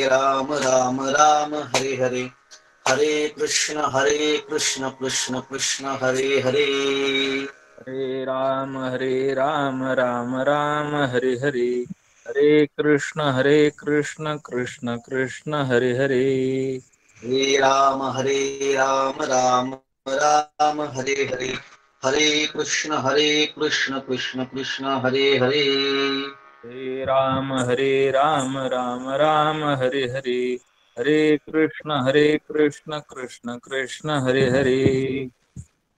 राम राम राम हरे हरे, हरे कृष्ण कृष्ण कृष्ण हरे हरे। हरे राम राम राम हरे हरे, हरे कृष्ण कृष्ण कृष्ण हरे हरे। हरे राम राम राम हरे हरे, हरे कृष्ण कृष्ण कृष्ण हरे हरे। हरे राम राम हरे हरे, हरे कृष्ण कृष्ण कृष्ण हरे हरे।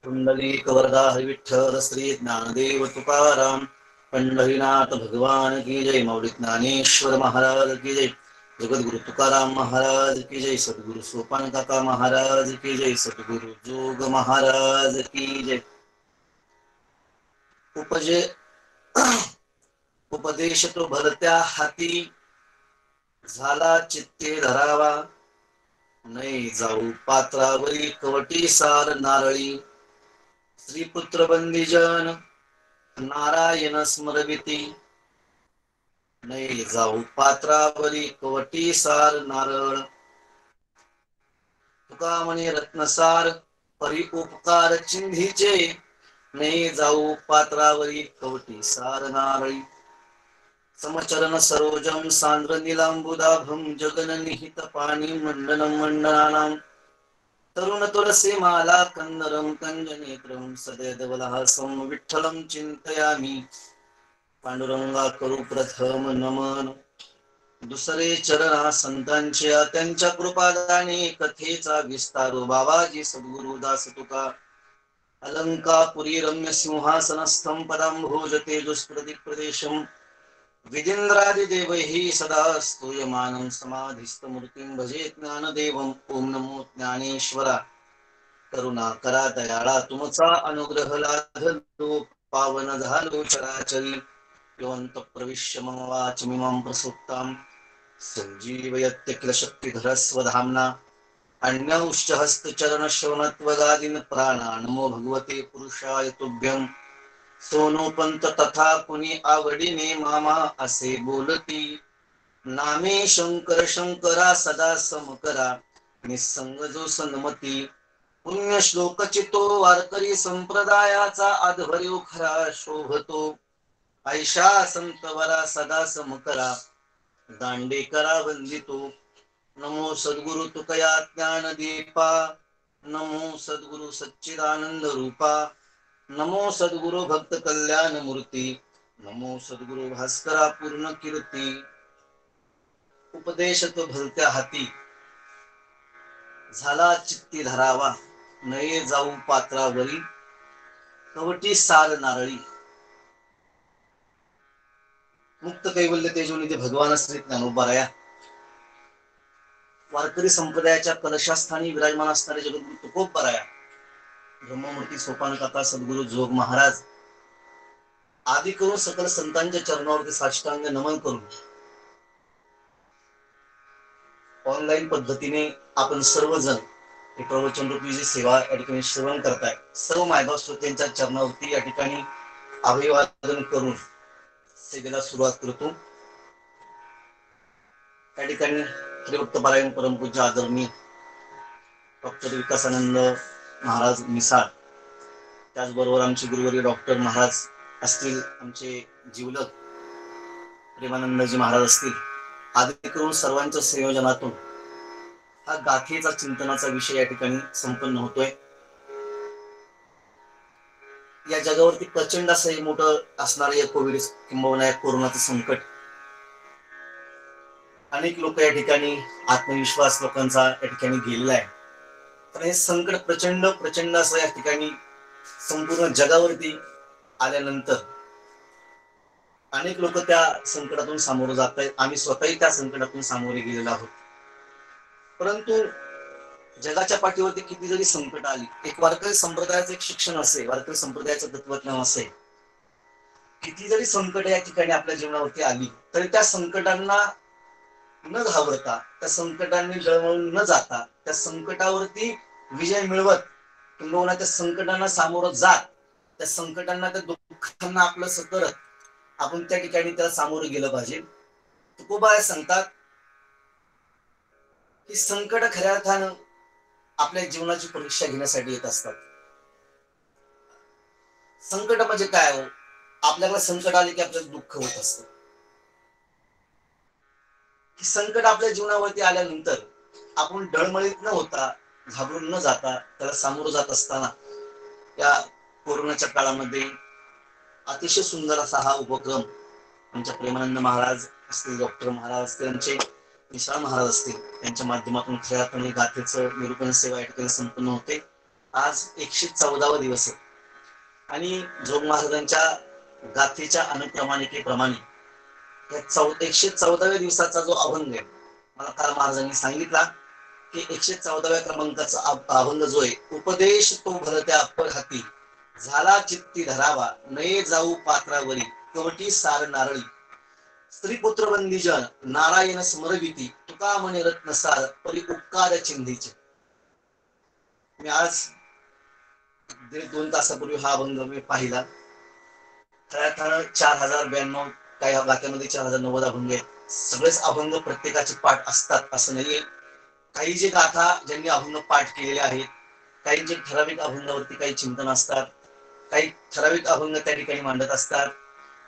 पुंडलीक वरदा हरि विठ्ठल श्री ज्ञानदेव तुकाराम, पंढरीनाथ भगवान की जय, मौली ज्ञानेश्वर महाराज की जय, जगद्गुरु तुकाराम महाराज की जय, सद्गुरु सोपान काका महाराज की जय, सद्गुरु जोग महाराज की जय। उपजे उपदेश तो भरत्या हाती, झाला चित्ते धरावा, नाही जाऊ पात्रावरी कवटी सार नारळी, श्रीपुत्र बंदीजन नारायण स्मरविती, नाही जाऊ पात्रावरी कवटी सार नारळ, तुका म्हणे रत्नसार परी उपकार चिंधीचे, नाही जाऊ पात्रावरी कवटी सार नारळी, समचरण सरोजम सांद्र निलांबुदाभम जगन निहित पाणी मंडनम मंडनानाम, तरुण तुलसी माला कंदरम कंजनेत्रम सदैवलहासं विठ्ठलं चिंतयामि, पांडुरंगा करू प्रथम नमन, दुसरे चरणा संतांच्या त्यांच्या कृपादाने, कथेचा विस्तारो बाबाजी सद्गुरु दास तुका, अलंकापुरी रम्य सिंहासनस्थं पदांभोज तेजस्प्रदीप प्रदेशम, विदिंद्रादिदेवैः सदा स्तूयमानं समाधिस्थमूर्तिं भजे ज्ञानदेवं, ओम नमो ज्ञानेश्वरा, करुणा करा दयाळा तुमचा अनुग्रह लाधलो, पावन झालो चराचरी, योऽन्त प्रविश्य मम वाचमिमां प्रसुप्तां, सञ्जीवयत्य किल शक्तिधरस्वधाम्ना, अन्यौष्टहस्तचरणश्रवणत्वगादीन् प्राणा, नमो भगवते पुरुषाय तुभ्यं, सोनोपंत तथा कुणी आवडीने मामा असे बोलती, नामे शंकर शंकरा सदा समकरा, निसंग जो सन्मती, पुण्यश्लोक चितो वारकरी संप्रदायाचा आध्वर्यो खरा शोभतो, ऐशा संतवरा सदा समकरा, दांडेकरा वंदितो, नमो सद्गुरु तुकया ज्ञानदीपा, नमो सद्गुरु सच्चिदानंद रूपा, नमो सद्गुरु भक्त कल्याण मूर्ती, नमो सद्गुरु भास्करा पूर्ण कीर्ती, उपदेश तो भलत्या हाती, झाला चित्ती धरावा, नये जाऊ पात्रावरी कवटी सार नारळी, मुक्त कैवल्य तेजोनिधी भगवान श्री ज्ञानोबाराया, वारकरी संप्रदायाच्या कलशास्थानी विराजमान असणारे जगद्गुरु तुकोबराया, ब्रह्ममूर्ती सोपान काका सद्गुरु जोग महाराज आदि करून सकल संतांच्या चरणावरती साष्टांग नमन करून, ऑनलाईन पद्धतीने आपण सर्वजण हे प्रवचन रूपी जी सेवा या ठिकाणी श्रवण करताय, सर्व मायबाप श्रोत्यांच्या चरणावरती या ठिकाणी अभिवादन करून सेवेला सुरुवात करतो. त्या ठिकाणी हरिभक्तपरायण परमपूज्य आदरणीय डॉक्टर विकासानंद महाराज मिसाळ, त्याचबरोबर आमचे गुरुवर्य डॉक्टर महाराज असतील, आमचे जीवलग प्रेमानंदजी महाराज असतील, आदी करून सर्वांच्या संयोजनातून हा गाथेचा चिंतनाचा विषय या ठिकाणी संपन्न होतोय. या जगावरती प्रचंड असं एक मोठं असणारं या कोविड किंबहुना या कोरोनाचं संकट, अनेक लोक या ठिकाणी आत्मविश्वास लोकांचा या ठिकाणी गेलेला आहे, पण हे संकट प्रचंड असं या ठिकाणी संपूर्ण जगावरती आल्यानंतर अनेक लोक त्या संकटातून सामोरं जात आहेत. आम्ही स्वतःही त्या संकटातून सामोरे गेलेलो आहोत. परंतु जगाच्या पाठीवरती किती जरी संकट आली, एक वारकरी संप्रदायाचं एक शिक्षण असे, वारकरी संप्रदायाचं तत्वज्ञान असे, किती जरी संकट या ठिकाणी आपल्या जीवनावरती आली तरी त्या संकटांना न घाबरता, त्या संकटांनी जळमळून न जाता, त्या संकटावरती विजय मिळवत किंवा त्या संकटांना सामोरं जात, त्या संकटांना, त्या दुःखांना आपलं करत आपण त्या ठिकाणी त्याला सामोरं गेलं पाहिजे. तुकोबा सांगतात, की संकट खऱ्या अर्थानं आपल्या जीवनाची परीक्षा घेण्यासाठी येत असतात. संकट म्हणजे काय हो? आपल्याला संकट आले की आपल्याला दुःख होत असतं. की संकट आपल्या जीवनावरती आल्यानंतर आपण डळमळीत न होता, घाबरून न जाता त्याला सामोरं जात असताना या कोरोनाच्या काळामध्ये अतिशय सुंदर असा हा उपक्रम आमच्या प्रेमानंद महाराज असतील, डॉक्टर महाराज असतील, आमचे विशाल महाराज असतील, त्यांच्या माध्यमातून खऱ्या अर्थाने गाथेचं निरूपण सेवा या ठिकाणी संपन्न होते. आज 114वा दिवस आहे आणि जोग महाराजांच्या गाथेच्या अनुक्रमानिकेप्रमाणे या 114व्या दिवसाचा जो अभंग आहे, मला काल महाराजांनी सांगितला की 114व्या क्रमांकाचा अभंग जो आहे, उपदेश तो भरत्या अप्पर हाती झाला चित्ती धरावा नये जाऊ पात्रावरी कवटी सार नारळी स्त्रीपुत्र बंदीजन नारायण स्मरविती तुका म्हणे रत्नसार परी उपकार चिंधीचे. मी आज 1.5-2 तासापूर्वी हा अभंग मी पाहिला. खऱ्या 4092 काही गात्यामध्ये 4090 अभंग आहेत. सगळेच अभंग प्रत्येकाचे पाठ असतात असं नाहीये. काही जे गाथा ज्यांनी अभंग पाठ केलेले आहेत, काहींचे ठराविक अभंगावरती काही चिंतन असतात, काही ठराविक अभंग त्या ठिकाणी मांडत असतात.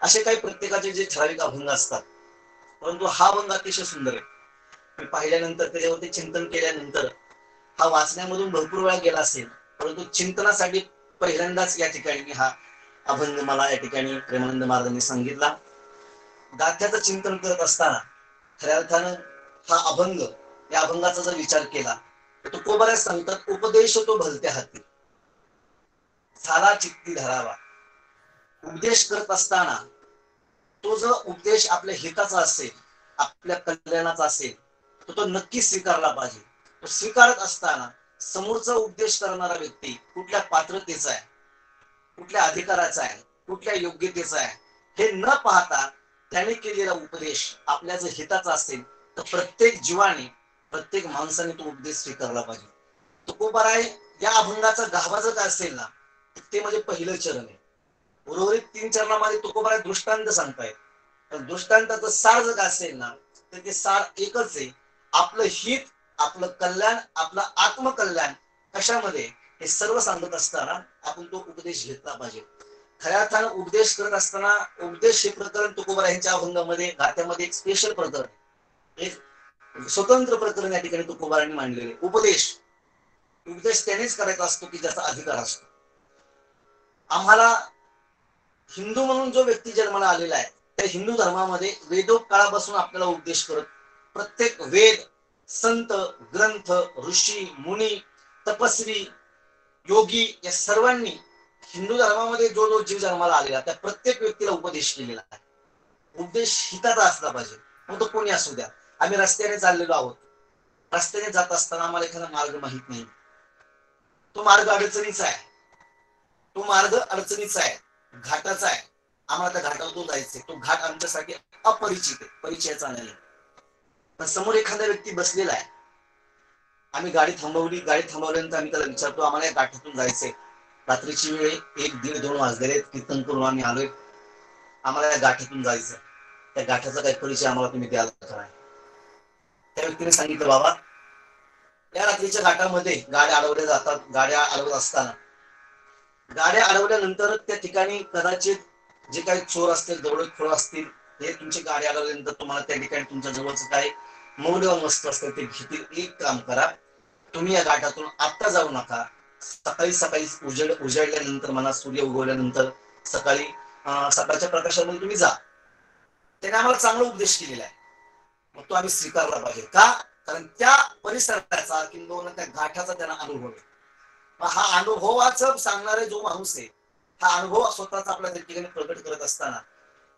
असे काही प्रत्येकाचे जे ठराविक अभंग असतात, परंतु हा अभंग अतिशय सुंदर आहे. मी पाहिल्यानंतर त्याच्यावरती चिंतन केल्यानंतर हा वाचण्यामधून भरपूर वेळा गेला असेल, परंतु चिंतनासाठी पहिल्यांदाच या ठिकाणी हा अभंग मला या ठिकाणी प्रेमानंद महाराजांनी सांगितला. गाथ्याचं चिंतन करत असताना खऱ्या अर्थानं हा अभंग, या अभंगाचा जर विचार केला तर तुकोबाराय सांगतात, उपदेश तो भलत्या हाती झाला चित्ती धरावा. उपदेश करत असताना तो जर उपदेश आपल्या हिताचा असेल, आपल्या कल्याणाचा असेल, तर तो नक्की स्वीकारला पाहिजे. तो स्वीकारत असताना समोरचा उपदेश करणारा व्यक्ती कुठल्या पात्रतेचा आहे, कुठल्या अधिकाराचा आहे, कुठल्या योग्यतेचा आहे हे न पाहता त्याने केलेला उपदेश आपल्या जर हिताचा असेल तर प्रत्येक जीवाने, प्रत्येक माणसाने तो उपदेश स्वीकारला पाहिजे. तुकोबाराय या अभंगाचा गाभा जर काय असेल ना, ते म्हणजे पहिलं चरण आहे. उर्वरित 3 चरणामध्ये तुकोबाराय दृष्टांत सांगतायत. पण दृष्टांताचं सार जर काय असेल ना, तर ते सार एकच आहे. आपलं हित, आपलं कल्याण, आपलं आत्मकल्याण कशामध्ये हे सर्व सांगत असताना आपण तो उपदेश घेतला पाहिजे. खऱ्या अर्थानं उपदेश करत असताना उपदेश हे प्रकरण तुकोबारायांच्या अभंगामध्ये, गाथ्यामध्ये एक स्पेशल प्रकरण, एक स्वतंत्र प्रकरण या ठिकाणी तुकोबारायांनी मांडलेले. उपदेश त्यानेच करायचा असतो की ज्याचा अधिकार असतो. आम्हाला हिंदू म्हणून जो व्यक्ती जन्माला आलेला आहे, त्या हिंदू धर्मामध्ये वेदोक्त काळापासून आपल्याला उपदेश करत प्रत्येक वेद, संत, ग्रंथ, ऋषी, मुनी, तपस्वी, योगी या सर्वांनी हिंदू धर्मामध्ये जो जो जीव जन्माला आलेला त्या प्रत्येक व्यक्तीला उपदेश केलेला आहे. उपदेश हिताचा असला पाहिजे, मग तो कोणी असू द्या. आम्ही रस्त्याने चाललेलो आहोत, रस्त्याने जात असताना आम्हाला एखादा मार्ग माहित नाही, तो मार्ग अडचणीचा आहे, तो मार्ग अडचणीचा आहे, घाटाचा आहे, आम्हाला त्या घाटातून जायचंय, तो घाट आमच्यासाठी अपरिचित आहे, परिचयाचा नाही. पण समोर एखादा व्यक्ती बसलेला आहे, आम्ही गाडी थांबवल्यानंतर आम्ही त्याला विचारतो, आम्हाला या घाटातून जायचंय, रात्रीची वेळ 1-1:30-2 वाजलेले, कीर्तन करून आम्ही आलोय, आम्हाला या घाटातून जायचं, त्या घाटाचा काही परिचय आम्हाला तुम्ही द्यायला काय. त्या व्यक्तीने सांगितलं, बाबा या रात्रीच्या घाटामध्ये गाड्या अडवल्या जातात. गाड्या अडवत असताना, गाड्या अडवल्यानंतर त्या ठिकाणी कदाचित जे काही चोर असतील, दरोडेखोर असतील, हे तुमची गाडी अडवल्यानंतर तुम्हाला त्या ठिकाणी तुमच्या जवळचं काय मौल्यवान वस्तू असते ते घेतील. एक काम करा, तुम्ही या घाटातून आत्ता जाऊ नका, सकाळी उजळल्यानंतर, मला सूर्य उगवल्यानंतर सकाळच्या प्रकाशामध्ये तुम्ही जा. त्याने आम्हाला चांगला उपदेश केलेला आहे, मग तो आम्ही स्वीकारला पाहिजे. का? कारण त्या परिसराचा किंवा त्या घाटाचा त्यांना अनुभव आहे. हा अनुभवाचं सांगणारे जो माणूस आहे, हा अनुभव स्वतःचा आपल्या ठिकाणी प्रकट करत असताना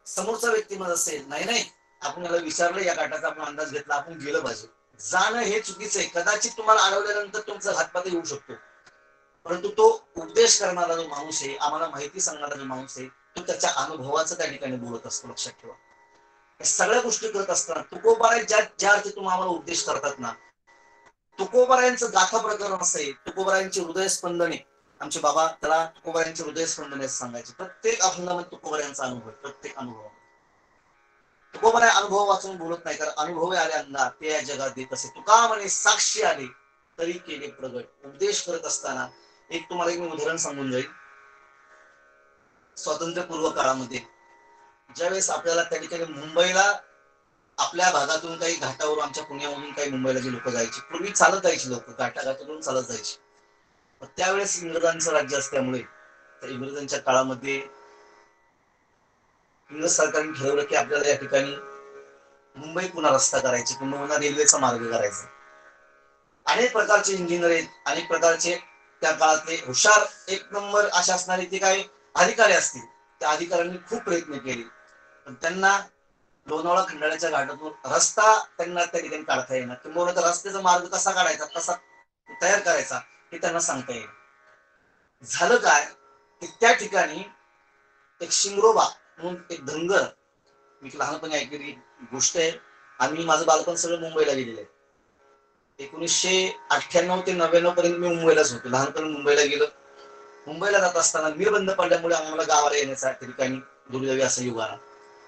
समोरचा व्यक्ती म्हणत असेल, नाही आपण याला विचारलं, या घाटाचा आपण अंदाज घेतला, आपण गेलं पाहिजे. जाणं हे चुकीचं आहे. कदाचित तुम्हाला अडवल्यानंतर तुमचा घातपात येऊ शकतो, परंतु तो उपदेश करणारा जो माणूस आहे, आम्हाला माहिती सांगणारा जो माणूस आहे, तो त्याच्या अनुभवाचं त्या ठिकाणी बोलत असतो. लक्षात ठेवा. या सगळ्या गोष्टी करत असताना तुकोबाराय ज्या अर्थी तुम्हाला आम्हाला उपदेश करतात ना, तुकोबारायांचं गाथा प्रकरण असं आहे. तुकोबारायांची हृदय स्पंदने, आमचे बाबा त्याला तुकोबारायांचे हृदय स्पंदने सांगायचे. प्रत्येक अभंगामध्ये तुकोबारायांचा अनुभव, प्रत्येक अनुभव. तुकोबराय अनुभव वाचून बोलत नाही, कारण अनुभव आल्यांना ते या जगात देत असे. तुका म्हणे साक्षी आले तरी केले प्रगट. उपदेश करत असताना एक तुम्हाला एक उदाहरण सांगून जाईल. स्वातंत्र्यपूर्व काळामध्ये ज्यावेळेस आपल्याला त्या ठिकाणी मुंबईला आपल्या भागातून काही घाटावरून, आमच्या पुण्यामधून काही मुंबईला जे लोक जायचे, पूर्वी चालत जायचे लोक, घाटाघाटातून चालत जायचे. त्यावेळेस इंग्रजांचं राज्य असल्यामुळे त्या इंग्रजांच्या काळामध्ये इंग्रज सरकारने ठरवलं की आपल्याला या ठिकाणी मुंबई पुन्हा रस्ता करायची, किंवा रेल्वेचा मार्ग करायचा. अनेक प्रकारचे इंजिनियर आहेत, अनेक प्रकारचे त्या काळातले हुशार एक नंबर असे असणारे ते काही अधिकारी असतील, त्या अधिकाऱ्यांनी खूप प्रयत्न केले, पण त्यांना लोणावळा खंडाळ्याच्या घाटातून रस्ता त्यांना त्या ठिकाणी काढता येणार, किंवा रस्त्याचा मार्ग कसा काढायचा, कसा तयार करायचा हे त्यांना सांगता येईल. झालं काय की त्या ठिकाणी एक शिंगरोबा म्हणून एक धनगर, मी लहानपणी ऐकलेली गोष्ट आहे. आम्ही माझं बालपण सगळं मुंबईला गेलेलं आहे. 1998 ते 99 पर्यंत मी मुंबईलाच होतो. लहानपणी मुंबईला गेलो. मुंबईला जात असताना मीर बंद पडल्यामुळे आम्हाला गावाला येण्याचा त्या ठिकाणी दुर्दैवी असा युग आला.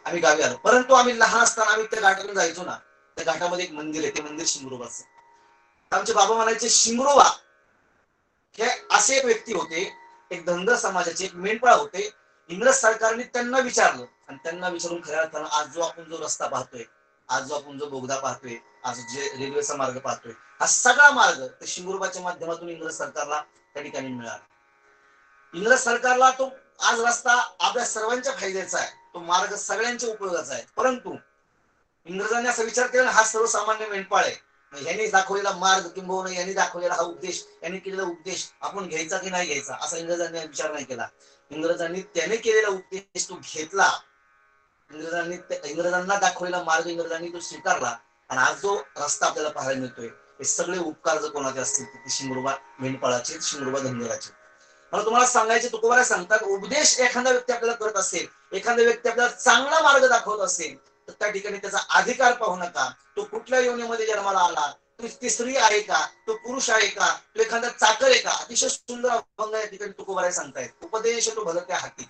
आम्ही गावी आलो, परंतु आम्ही लहान असताना आम्ही त्या घाटातून जायचो ना, त्या घाटामध्ये एक मंदिर आहे, ते मंदिर शिंगरोबाचं. आमचे बाबा म्हणायचे शिंगरोबा हे असे एक व्यक्ती होते, एक धनगर समाजाचे एक मेंढपाळ होते. इंग्रज सरकारने त्यांना विचारलं, आणि त्यांना विचारून खऱ्या अर्थानं आज जो आपण जो रस्ता पाहतोय, आज जो आपण जो बोगदा पाहतोय, आज जे रेल्वेचा मार्ग पाहतोय, हा सगळा मार्ग त्या शिंगरोबाच्या माध्यमातून इंग्रज सरकारला त्या ठिकाणी मिळाला. इंग्रज सरकारला तो आज रस्ता आपल्या सर्वांच्या फायद्याचा आहे, तो मार्ग सगळ्यांच्या उपयोगाचा आहे. परंतु इंग्रजांनी असा विचार केला, हा सर्वसामान्य मेंढपाळ आहे, यांनी दाखवलेला मार्ग किंबहुना यांनी दाखवलेला हा उपदेश, यांनी केलेला उपदेश आपण घ्यायचा की नाही घ्यायचा असा इंग्रजांनी विचार नाही केला. इंग्रजांनी त्याने केलेला उपदेश तो घेतला. इंग्रजांना दाखवलेला मार्ग इंग्रजांनी तो स्वीकारला, आणि आज जो रस्ता आपल्याला पाहायला मिळतोय, हे सगळे उपकार जर कोणाचे असतील तर ते शिंगरोबा मेंढपाळाचे, शिंगरोबा धनगराचे. मला तुम्हाला सांगायचे, तुकोबाराय सांगतात, उपदेश एखादा व्यक्ती आपल्याला करत असेल, एखादा व्यक्ती आपल्याला चांगला मार्ग दाखवत असेल, तर त्या ठिकाणी त्याचा अधिकार पाहू नका. तो कुठल्या योनीमध्ये जन्माला आला, ती स्त्री आहे का, तो पुरुष आहे का, तो एखादा चाकर आहे का, अतिशय सुंदर अभंग या ठिकाणी तुकोबाराय सांगतायत. उपदेश तो भलं त्या हाती.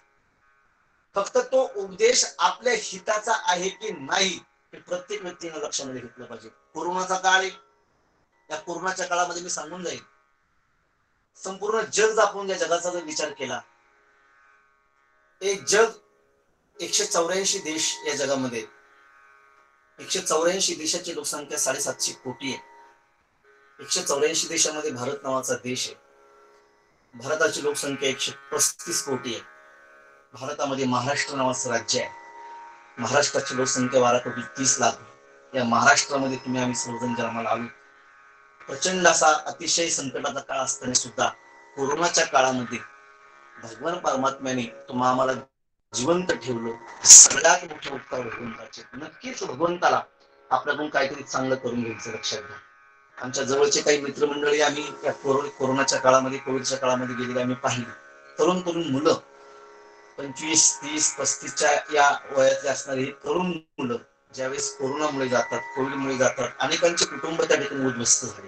फक्त तो उपदेश आपल्या हिताचा आहे की नाही हे प्रत्येक व्यक्तीने लक्षामध्ये घेतलं पाहिजे. कोरोनाचा काळ आहे, या कोरोनाच्या काळामध्ये मी सांगून जाईल, संपूर्ण जग आपण या जगाचा जर विचार केला, एक जग 184 देश, या जगामध्ये 184 देशाची लोकसंख्या 750 कोटी आहे. 184 देशामध्ये भारत नावाचा देश आहे. भारताची लोकसंख्या 135 कोटी आहे. भारतामध्ये महाराष्ट्र नावाचं राज्य आहे. महाराष्ट्राची लोकसंख्या 12,30,00,000. या महाराष्ट्रामध्ये तुम्ही आम्ही सर्वजण जन्माला आलो. प्रचंड असा अतिशय संकटाचा काळ असताना सुद्धा कोरोनाच्या काळामध्ये भगवान परमात्म्याने तुम्हा आम्हाला जिवंत ठेवलं. सगळ्यात मोठे उपकार भगवंताचे. नक्कीच भगवंताला आपल्याकडून काहीतरी चांगलं करून घ्यायचं लक्षात घ्या. आमच्या जवळचे काही मित्रमंडळी आम्ही या कोरोनाच्या काळामध्ये, कोविडच्या काळामध्ये गेलेले आम्ही पाहिली. तरुण मुलं, 25, 30, 35च्या या वयातले असणारी तरुण मुलं ज्यावेळेस कोरोनामुळे जातात, कोविडमुळे जातात, अनेकांचे कुटुंब त्या ठिकाणी उद्ध्वस्त झाले.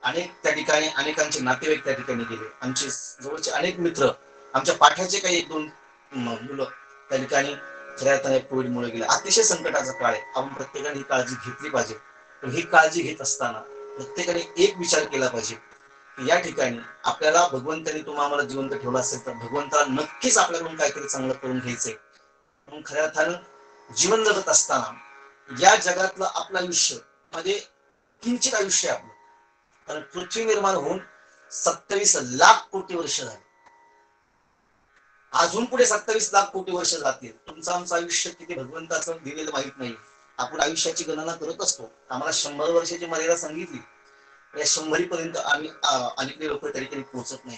अनेक त्या ठिकाणी अनेकांचे नातेवाईक त्या ठिकाणी गेले. आमचे जवळचे अनेक मित्र, आमच्या पाठ्याचे काही 1-2 मुलं त्या ठिकाणी खऱ्या अर्थाने कोविडमुळे गेले. अतिशय संकटाचा काळ आहे. आपण प्रत्येकाने ही काळजी घेतली पाहिजे. पण ही काळजी घेत असताना प्रत्येकाने एक विचार केला पाहिजे की या ठिकाणी आपल्याला भगवंताने तुम्हाला आम्हाला जिवंत ठेवलं असेल तर भगवंताला नक्कीच आपल्याकडून काहीतरी चांगलं करून घ्यायचंय. म्हणून खऱ्या अर्थानं जीवन जगत असताना या जगातलं आपलं आयुष्य मध्ये किंचित आयुष्य आहे आपलं, कारण पृथ्वी निर्माण होऊन 27 लाख कोटी वर्ष झाली. अजून पुढे 27 लाख कोटी वर्ष जातील. तुमचं आमचं आयुष्य किती भगवंताचं दिलेलं माहित नाही. आपण आयुष्याची गणना करत असतो. आम्हाला 100 वर्षाची मर्यादा सांगितली, या 100 पर्यंत आम्ही अनेक लोक तरी पोहोचत नाही.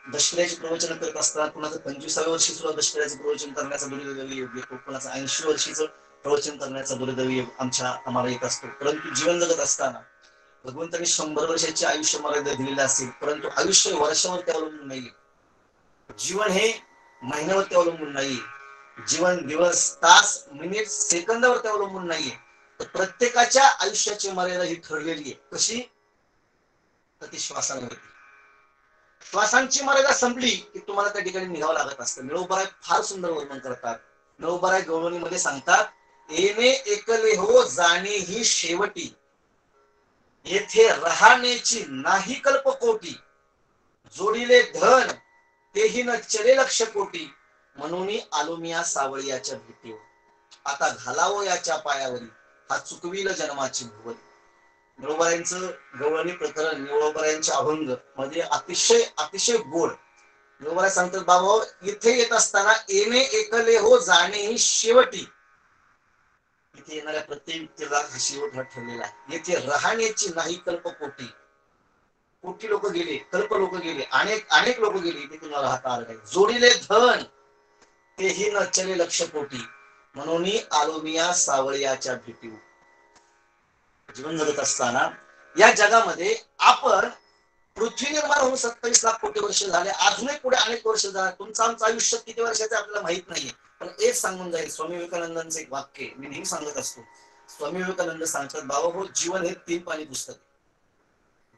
दशक्रियाचे प्रवचन करत असताना कुणाचं 25व्या वर्षी सुद्धा दशक्रियाचे प्रवचन करण्याचा दुर्दैवी योग येतो, कुणाचं 80 वर्षीचं प्रवचन करण्याचा दुर्दैवी योग आम्हाला येत असतो. परंतु जीवन जगत असताना भगवंतांनी 100 वर्षाची आयुष्य मर्यादा दिलेली असेल, परंतु आयुष्य वर्षावरती अवलंबून नाहीये. जीवन हे महिन्यावरती अवलंबून नाहीये. जीवन दिवस, तास, मिनिट, सेकंदावरती अवलंबून नाहीये. तर प्रत्येकाच्या आयुष्याची मर्यादा ही ठरलेली आहे. कशी? तर ती श्वासांवरती. श्वासांची मर्यादा संपली की तुम्हाला त्या ठिकाणी निघावं लागत असतं. निळोबाराय फार सुंदर वर्णन करतात. नवबारा गवळणीमध्ये सांगतात, येणे एकले हो जाणे ही शेवटी, येथे राहण्याची नाही कल्पकोटी, जोडीले धन तेही न चले लक्ष कोटी, म्हणून आलो मी या सावळीयाच्या भेटीवर, आता घालावं याच्या पायावरी, हा चुकविल जन्माची भुवरी. निळोबाऱ्यांचं गवळणी प्रकरण, निळोबाऱ्यांच्या अभंग मध्ये अतिशय अतिशय गोड. निळोबाऱ्या सांगतात, बाबा इथे येत असताना येणे एकले हो जाणे ही शेवटी, इथे येणाऱ्या प्रत्येक व्यक्तीला हा शेवट हा ठरलेला आहे. येथे राहण्याची नाही कल्पकोटी, कोटी लोक गेले, कल्प लोक गेले, अनेक अनेक लोक गेले, इथे तुला राहता आलं नाही. जोडीले धन तेही न चले लक्ष कोटी, म्हणून आलो मी या सावळीयाच्या भेटीवर. जीवन जगत असताना या जगामध्ये आपण पृथ्वी निर्माण होऊन 27 लाख कोटी वर्ष झाले, अजूनही पुढे अनेक वर्ष झाले. तुमचं आमचं आयुष्य किती वर्षाचं आपल्याला माहित नाहीये, पण एक सांगून जाईल. स्वामी विवेकानंदांचं एक वाक्य मी नेहमी सांगत असतो. स्वामी विवेकानंद सांगतात, बाबा हो, जीवन हे 3 पानी पुस्तक.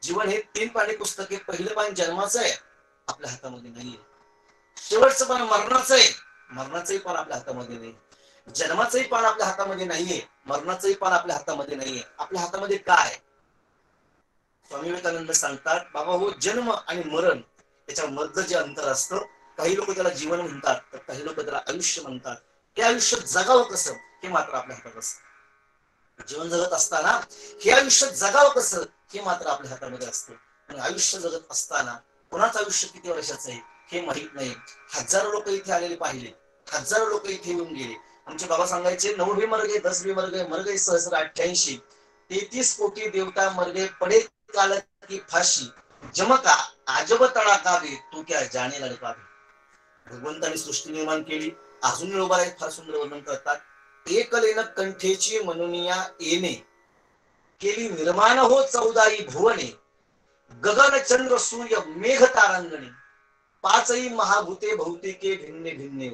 जीवन हे 3 पानी पुस्तक आहे. पहिलं पान जन्माचं आहे, आपल्या हातामध्ये नाहीये. शेवटचं पान मरणाचं आहे, मरणाचंही पान आपल्या हातामध्ये नाही. जन्माचंही पान आपल्या हातामध्ये नाहीये, मरणाचंही पान आपल्या हातामध्ये नाहीये. आपल्या हातामध्ये काय? स्वामी विवेकानंद सांगतात, बाबा हो, जन्म आणि मरण याच्यामधलं जे अंतर असतं, काही लोक त्याला जीवन म्हणतात, तर काही लोक त्याला आयुष्य म्हणतात. हे आयुष्य जगावं कसं हे मात्र आपल्या हातात असतं. जीवन जगत असताना हे आयुष्य जगावं कसं हे मात्र आपल्या हातामध्ये असतं. आणि आयुष्य जगत असताना कोणाचं आयुष्य किती वर्षाचं आहे हे माहित नाही. हजारो लोक इथे आलेले पाहिले, हजारो लोक इथे येऊन गेले. आमचे बाबा सांगायचे, 9 भी मर गए, 10 भी मर गए, मर गए सहस्र 88, 33 कोटी देवता मर गए, पडे काल की फाशी, जमका आजब तडाखा दे, तू क्या जाणे लडका दे. भगवंताने सृष्टी निर्माण केली. अजून निळोबारा एक फार सुंदर वर्णन करतात, एकलेन कंठेची म्हणून या येणे, केली निर्माण हो 14 भुवने, गगन चंद्र सूर्य मेघ तारांगणे, 5 महाभूते भौतिके भिन्ने भिन्ने.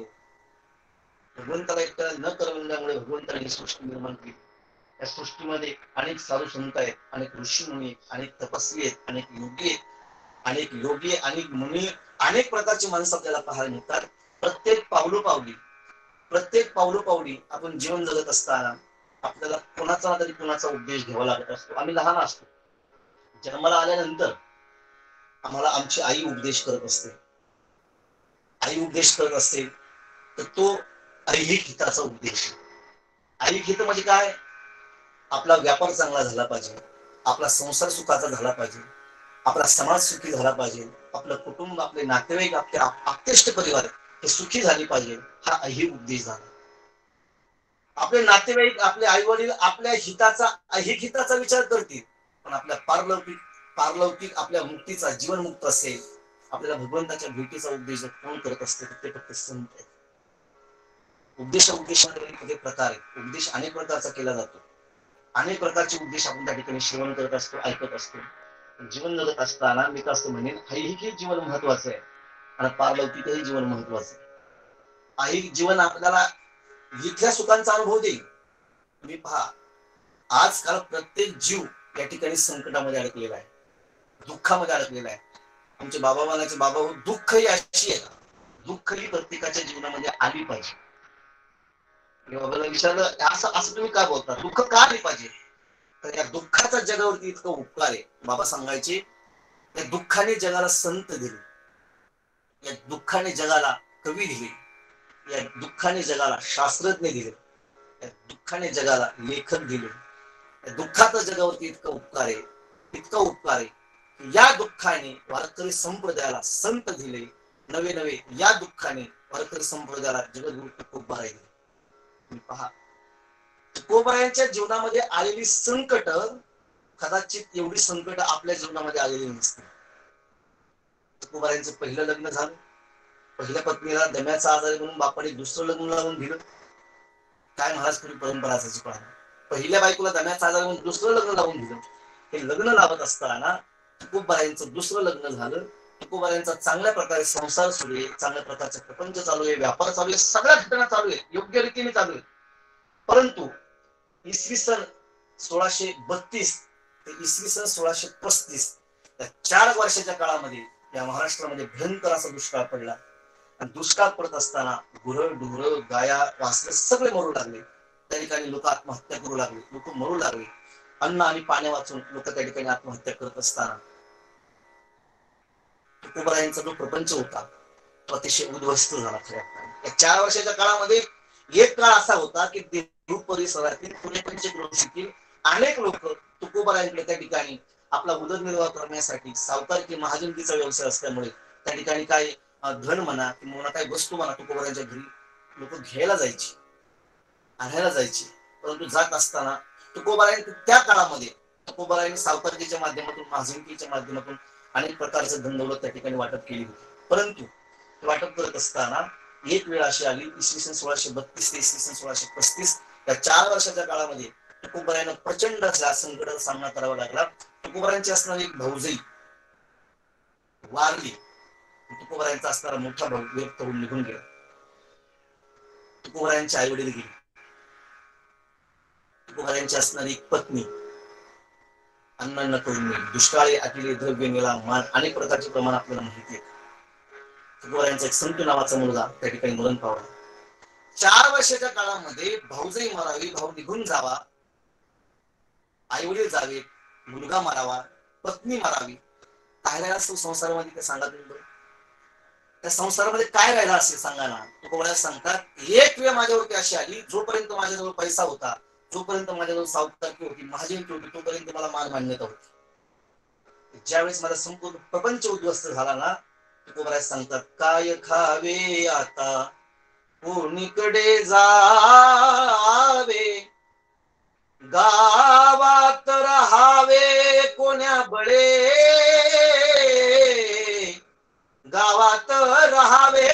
भगवंताला एकट्या न करवल्यामुळे भगवंताने ही सृष्टी निर्माण केली. या सृष्टीमध्ये अनेक साधू संत आहेत, अनेक ऋषी मुनी, अनेक तपस्वी आहेत, अनेक योगी आहेत, अनेक योगी, अनेक मुनी, अनेक प्रकारची माणसं आपल्याला पाहायला मिळतात. प्रत्येक पावलोपावली आपण जीवन जगत असताना आपल्याला कोणाचा तरी कोणाचा उपदेश घ्यावा लागत असतो. आम्ही लहान असतो, जन्माला आल्यानंतर आम्हाला आमची आई उपदेश करत असते. आई उपदेश करत असते तर तो ऐहिक हिताचा उपदेश. ऐहिक हित म्हणजे काय? आपला व्यापार चांगला झाला पाहिजे, आपला संसार सुखाचा झाला पाहिजे, आपला समाज सुखी झाला पाहिजे, आपलं कुटुंब, आपले नातेवाईक, आपले आप्तेष्ट परिवार हे सुखी झाले पाहिजे, हा ऐहिक उपदेश झाला. आपले नातेवाईक, आपले आई वडील आपल्या हिताचा, ऐहिक हिताचा विचार करतील, पण आपल्या पारलौकिक आपल्या मुक्तीचा, जीवन मुक्त असेल, आपल्याला भगवंताच्या भेटीचा उपदेश कोण करत असते ते फक्त संत आहे. उपदेशामध्ये प्रकार आहेत. उपदेश अनेक प्रकारचा केला जातो, अनेक प्रकारचे उपदेश आपण त्या ठिकाणी श्रवण करत असतो, ऐकत असतो. जीवन जगत असताना मी तर असं म्हणेन, ऐहिक जीवन महत्वाचं आहे आणि पारलौकिकही जीवन महत्वाचं आहे. ऐहिक जीवन आपल्याला इथल्या सुखांचा अनुभव देईल. तुम्ही पहा, आजकाल प्रत्येक जीव या ठिकाणी संकटामध्ये अडकलेला आहे, दुःखामध्ये अडकलेला आहे. आमचे बाबा म्हणायचे, बाबा हो, दुःख ही अशी आहे, दुःख ही प्रत्येकाच्या जीवनामध्ये आली पाहिजे. बाबाला विचारलं, असं तुम्ही का बोलता, दुःख का आली पाहिजे? तर या दुःखाचा जगावरती इतकं उपकार आहे. बाबा सांगायचे, या दुःखाने जगाला संत दिले, या दुःखाने जगाला कवी दिले, या दुःखाने जगाला शास्त्रज्ञ दिले, या दुःखाने जगाला लेखक दिले. या दुःखाचा जगावरती इतका उपकार आहे, इतका उपकार आहे. या दुःखाने वारकरी संप्रदायाला संत दिले, नवे नवे या दुःखाने वारकरी संप्रदायाला जगद्गुरु तुकोबाराय दिले. पहा, तुकोबारायांच्या जीवनामध्ये आलेली संकट कदाचित एवढी संकट आपल्या जीवनामध्ये आलेली नसते. तुकोबारायांचं पहिलं लग्न झालं, पहिल्या पत्नीला दम्याचा आजार म्हणून बापाने दुसरं लग्न लावून दिलं. काय महाराज पूर्वी परंपरा असायची पहा, पहिल्या बायकोला दम्याचा आजार म्हणून दुसरं लग्न लावून दिलं. हे लग्न लावत असताना तुकोबारायांचं दुसरं लग्न झालं. तुकोबारायांचा चांगल्या प्रकारे संसार सुरू आहे, चांगल्या प्रकारचा प्रपंच चालू आहे, व्यापार चालू आहे, सगळ्या घटना चालू आहे, योग्य रीतीने चालू आहे. परंतु इसवी सन 1632 ते इसवी सन 1635 या 4 वर्षाच्या काळामध्ये या महाराष्ट्रामध्ये भयंकर असा दुष्काळ पडला. आणि दुष्काळ पडत असताना गुरं ढोरं गाया वासरं सगळे मरू लागले. त्या ठिकाणी लोक आत्महत्या करू लागले, लोक मरू लागले. अन्न आणि पाणी वाचून लोक त्या ठिकाणी आत्महत्या करत असताना तुकोबारायांचा जो प्रपंच होता तो अतिशय उद्ध्वस्त झाला. या 4 वर्षाच्या काळामध्ये एक काळ असा होता की देहू परिसरातील पुणे पंचक्रोशीतील अनेक लोक तुकोबारायांकडे त्या ठिकाणी आपला उदरनिर्वाह करण्यासाठी सावकारकी महाजनकीचा व्यवसाय असल्यामुळे त्या ठिकाणी काय धन म्हणा किंवा काही वस्तू म्हणा तुकोबारायांच्या घरी लोक घ्यायला जायची, आणायला जायची. परंतु जात असताना तुकोबारायांनी त्या काळामध्ये तुकोबारायांनी सावकारकीच्या माध्यमातून महाजनकीच्या माध्यमातून अनेक प्रकारचे धनदौलत त्या ठिकाणी वाटप केली होती. परंतु वाटप करत असताना एक वेळ अशी आली, इसवी सन 1632 ते इसवी सन 1635 या 4 वर्षाच्या काळामध्ये तुकोबारायांना प्रचंड अशा संकटाचा सामना करावा लागला. तुकोबारायांची असणारी एक भाऊजाई वारली. तुकोबारायांचा असणारा मोठा भाऊ व्यक्त होऊन निघून गेला. तुकोबारायांचे आई वडील गेले. तुकोबारायांची असणारी एक पत्नी अन्न करून गेली. दुष्काळी अतिले द्रव्य नेला मान अनेक प्रकारचे प्रमाण आपल्याला माहिती आहे. तुकोबारायांचा एक संतू नावाचा मुलगा त्या ठिकाणी मरण पावला. 4 वर्षाच्या काळामध्ये भाऊजाई मारावी, भाऊ निघून जावा, आई वडील जावे, मुलगा मारावा, पत्नी मारावी, काय राहिला असतो संसारामध्ये ते सांगा तुम्ही. त्या संसारामध्ये काय राहिला असेल सांगा ना. तुकोबाराय सांगतात एक वेळ माझ्यावरती अशी आली, जोपर्यंत माझ्याजवळ पैसा होता, जोपर्यंत माझ्याजवळ सावकारकी होती, महाजनकी होती, तोपर्यंत मला मान मान्यता होती. ज्यावेळेस माझा संपूर्ण प्रपंच उद्ध्वस्त झाला ना, तुकोबाराय सांगतात काय खावे आता कोणीकडे जावे, गावात राहावे कोण्या बळे, गावात राहावे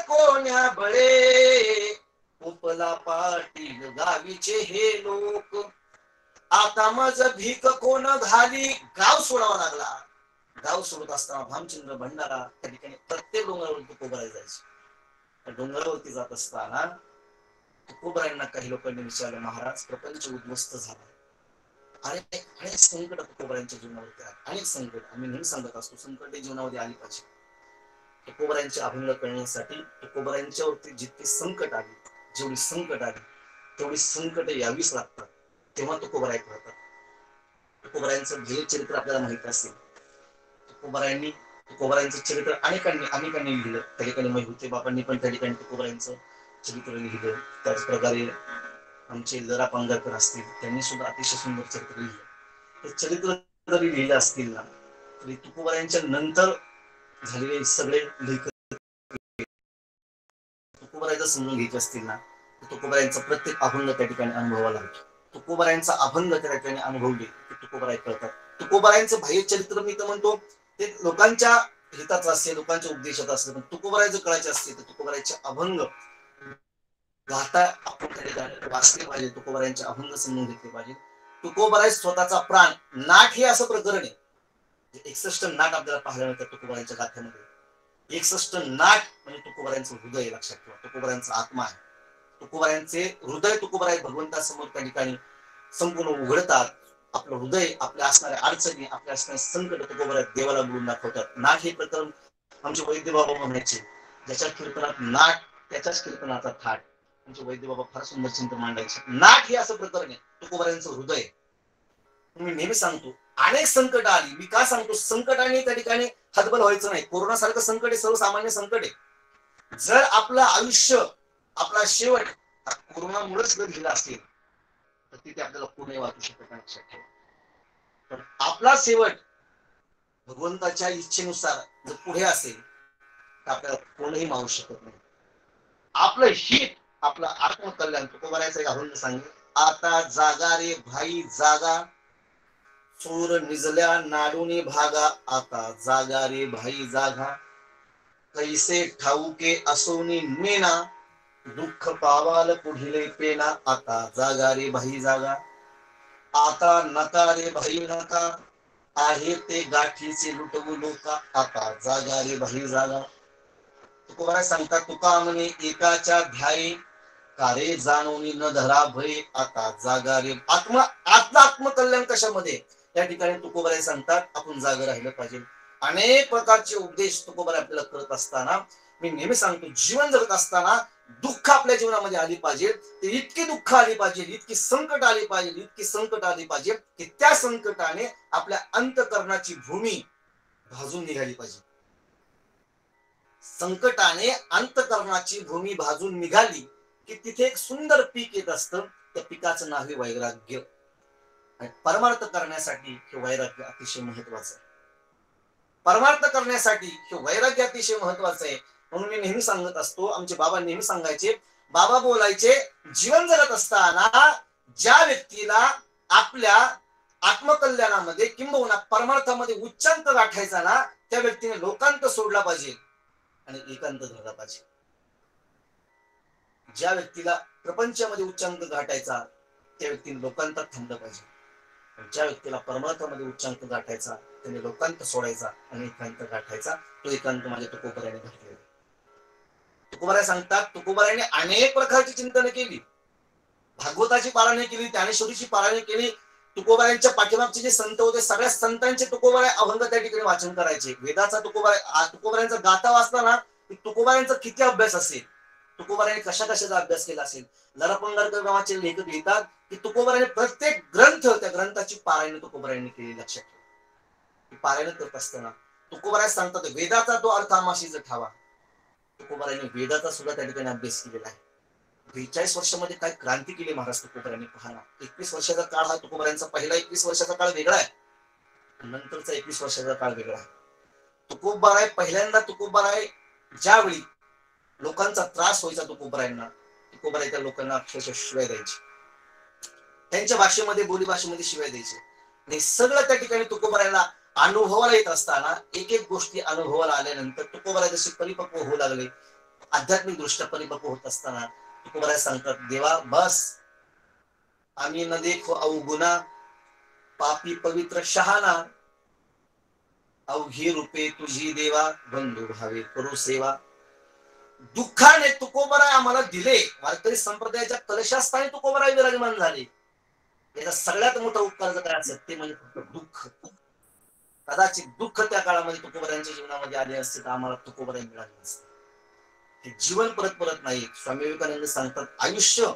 कोण्या बळे, उपला पाटील गावीचे हे लोक, आता माझ भीक कोण घाली. गाव सोडावा लागला. गाव सोडत असताना भामचंद्र भंडारा त्या ठिकाणी प्रत्येक डोंगरावरती तुकोबाराय जायचे. त्या डोंगरावरती जात असताना तुकोबारायांना काही लोकांनी विचारलं, महाराज प्रपंच उद्ध्वस्त झाला, अनेक संकट तुकोबारायांच्या जीवनावरती आले, अनेक संकट. आम्ही नेहमी सांगत असतो संकट जीवनामध्ये आली पाहिजे. तुकोबारायांचे अभंग करण्यासाठी तुकोबारायांच्यावरती जितकी संकट आली, जेवढी संकट आली तेवढी संकट यावीच लागतात, तेव्हा तुकोबाराय करतात. तुकोबारायांचं जे चरित्र आपल्याला माहित असेल, तुकोबारायांचं चरित्र अनेकांनी लिहिलं. त्या ठिकाणी मैहुते बाबांनी पण त्या ठिकाणी तुकोबारायांचं चरित्र लिहिलं. त्याच प्रकारे आमचे लरा पांगारकर असतील, त्यांनी सुद्धा अतिशय सुंदर चरित्र लिहिलं. ते चरित्र जरी लिहिलं असतील ना तरी तुकोबारायांच्या नंतर झालेले सगळे लेखक तुकोबारायचं समजून घ्यायचे असतील ना, तुकोबारायांचा प्रत्येक अभंग त्या ठिकाणी अनुभवाला लागतो. तुकोबारायांचा अभंग त्या ठिकाणी अनुभवले की तुकोबाराय कळतात. तुकोबारायांचं बाह्य चरित्र मी तर म्हणतो ते लोकांच्या हिताचं असते, लोकांच्या उपदेशात असते, पण तुकोबारायचं कळायचे असते तर तुकोबारायचे अभंग गाता आपण त्या ठिकाणी वाचले पाहिजे. तुकोबारायांचे अभंग समजून घेतले पाहिजे. तुकोबाराय स्वतःचा प्राण नाट हे असं प्रकरण आहे. 61 नाट आपल्याला पाहायला मिळतात तुकोबारायांच्या गाथ्यामध्ये. 61 नाट म्हणजे तुकोबारायांचं हृदय लक्षात ठेवा. तुकोबारायांचा आत्मा आहे. तुकोबारायांचे हृदय तुकोबाराय भगवंतासमोर त्या ठिकाणी संपूर्ण उघडतात. आपलं हृदय, आपल्या असणाऱ्या अडचणी, आपल्या असणारे संकट तुकोबाराय देवाला बोलून दाखवतात. नाट हे प्रकरण आमचे वैद्य बाबा म्हणायचे, ज्याच्या कीर्तनात नाट त्याच्याच कीर्तनाचा थाट. आमचे वैद्य बाबा फार सुंदर चिंतन मांडायचे. नाट हे असं प्रकरण आहे तुकोबारायांचं हृदय. मी नेहमी सांगतो अनेक संकट आली. मी का सांगतो संकटाने त्या ठिकाणी हतबल व्हायचं नाही. कोरोना सारखं संकट आहे सर्वसामान्य संकट आहे. जर आपलं आयुष्य, आपला शेवट कोरोनामुळेच जर गेला असेल तर तिथे आपल्याला कोणी वाचू शकत नाही लक्षात ठेवा. पण आपला शेवट भगवंताच्या इच्छेनुसार जर पुढे असेल तर आपल्याला कोणीही मावू शकत नाही. आपलं हित, आपलं आत्मकल्याण तुकोबारायचं एक अभंग सांगितलं, आता जागा रे भाई जागा, चोर निजल्या नाडूनी भागा, आता जागा रे भाई जागा, कैसे ठाऊके असोनी मेना, दुःख पावाल पुढिले पेना, आता जागा रे भाई जागा, आता नका रे भाई नका, आहे ते गाठीचे लुटवू लोका, आता जागा रे भाई जागा. तुकोबाराय सांगतात तुका म्हणे एकाच्या ध्याये, कारे जाणवणी न धरा भय, आता जागा रे. आपलं आत्मकल्याण कशामध्ये, या ठिकाणी तुकोबाराय सांगतात आपण जागा राहिलं पाहिजे. अनेक प्रकारचे उपदेश तुकोबाराय आपल्याला करत असताना मी नेहमी सांगतो, जीवन जगत असताना दुःख आपल्या जीवनामध्ये आली पाहिजे. ते इतकी दुःख आली पाहिजे, इतकी संकट आली पाहिजे, इतकी संकट आली पाहिजे की त्या संकटाने आपल्या अंतःकरणाची भूमी भाजून निघाली पाहिजे. संकटाने अंतःकरणाची भूमी भाजून निघाली की तिथे एक सुंदर पीक येत असतं. त्या पिकाचं नाव आहे वैराग्य. आणि परमार्थ करण्यासाठी हे वैराग्य अतिशय महत्वाचं आहे. परमार्थ करण्यासाठी हे वैराग्य अतिशय महत्वाचं आहे. म्हणून मी नेहमी सांगत असतो, आमचे बाबा नेहमी सांगायचे, बाबा बोलायचे, जीवन जगत असताना ज्या व्यक्तीला आपल्या आत्मकल्याणामध्ये किंबहुना परमार्थामध्ये उच्चांक गाठायचा ना, त्या व्यक्तीने लोकांत सोडला पाहिजे आणि एकांत धरला पाहिजे. ज्या व्यक्तीला प्रपंचामध्ये उच्चांक गाठायचा त्या व्यक्तीने लोकांतात थांबलं पाहिजे. ज्या व्यक्तीला परमार्थामध्ये उच्चांक गाठायचा त्याने लोकांत सोडायचा आणि एकांत गाठायचा. तो एकांत माझ्या तुकोबराने घातलेला. तुकोबराय सांगतात, तुकोबराने अनेक प्रकारची चिंतन केली. भागवताची पारायणे केली, ज्ञानेश्वरीची पारायणे केली. तुकोबरायांच्या पाठीमागचे जे संत होते सगळ्या संतांचे तुकोबराय अभंग त्या ठिकाणी वाचन करायचे. वेदाचा तुकोबरायांचा गाथा वाचला ना, तुकोबरायांचा किती अभ्यास असेल, तुकोबरायांनी कशा कशाचा अभ्यास केला असेल. लरापंगारकर नावाचे लेखक लिहितात की तुकोबरायांनी प्रत्येक ग्रंथ, त्या ग्रंथाची पारायण तुकोबरायांनी केली. लक्षात ठेवा, पारायण करत असताना तुकोबराय सांगतात, वेदाचा तो अर्थ आमाशीच ठावा. तुकोबरायांनी वेदाचा सुद्धा त्या ठिकाणी अभ्यास केलेला आहे. 42 वर्षामध्ये काय क्रांती केली महाराज तुकोबरायांनी. पहा, 21 वर्षाचा काळ हा तुकोबरायांचा पहिला 21 वर्षाचा काळ वेगळा आहे, नंतरचा 21 वर्षाचा काळ वेगळा आहे. तुकोबराय ज्यावेळी लोकांचा त्रास व्हायचा तुकोबरायांना, तुकोबराय त्या लोकांना अक्षरशः शिवाय द्यायचे. त्यांच्या भाषेमध्ये, बोली भाषेमध्ये शिवाय द्यायचे. आणि सगळं त्या ठिकाणी तुकोबरायांना अनुभवाला येत असताना, एक एक गोष्टी अनुभवाला आल्यानंतर तुकोबराय जसे परिपक्व होऊ लागले, आध्यात्मिक दृष्ट्या परिपक्व होत असताना तुकोबराय सांगतात, देवा बस, आम्ही न देखो अवगुणा, पापी पवित्र शहाणा, अवघी रूपे तुझी देवा, बंधू भावे करू सेवा. दुःखाने तुकोबराय आम्हाला दिले. वारकरी संप्रदायाच्या कलशास्थानी तुकोबराय विराजमान झाले. याचा सगळ्यात मोठा उपकार जर काय असेल ते म्हणजे दुःख. कदाचित दुःख त्या काळामध्ये तुकोबरायांच्या जीवनामध्ये आले असते तर आम्हाला तुकोबराय मिळाले नसते. हे जीवन परत परत नाही. स्वामी विवेकानंद सांगतात, आयुष्य,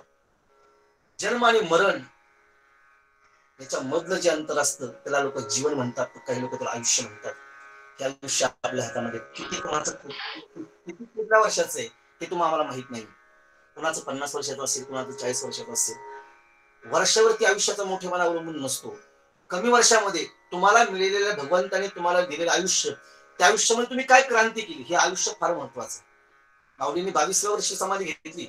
जन्म आणि मरण याच्या मधलं जे अंतर असतं त्याला लोक जीवन म्हणतात, काही लोक त्याला आयुष्य म्हणतात. हे आयुष्य आपल्या हातामध्ये किती कुठल्या वर्षाचं आहे हे तुम्हाला आम्हाला माहित नाही. कुणाचं 50 वर्षाचं असेल, कुणाचं 40 वर्षाचं असेल. वर्षावरती आयुष्याचा मोठेपणा अवलंबून नसतो. कमी वर्षामध्ये तुम्हाला मिळालेल्या, भगवंताने तुम्हाला दिलेलं आयुष्य, त्या आयुष्यामध्ये तुम्ही काय क्रांती केली हे आयुष्य फार महत्वाचं. माऊलींनी 22व्या वर्षी समाधी घेतली.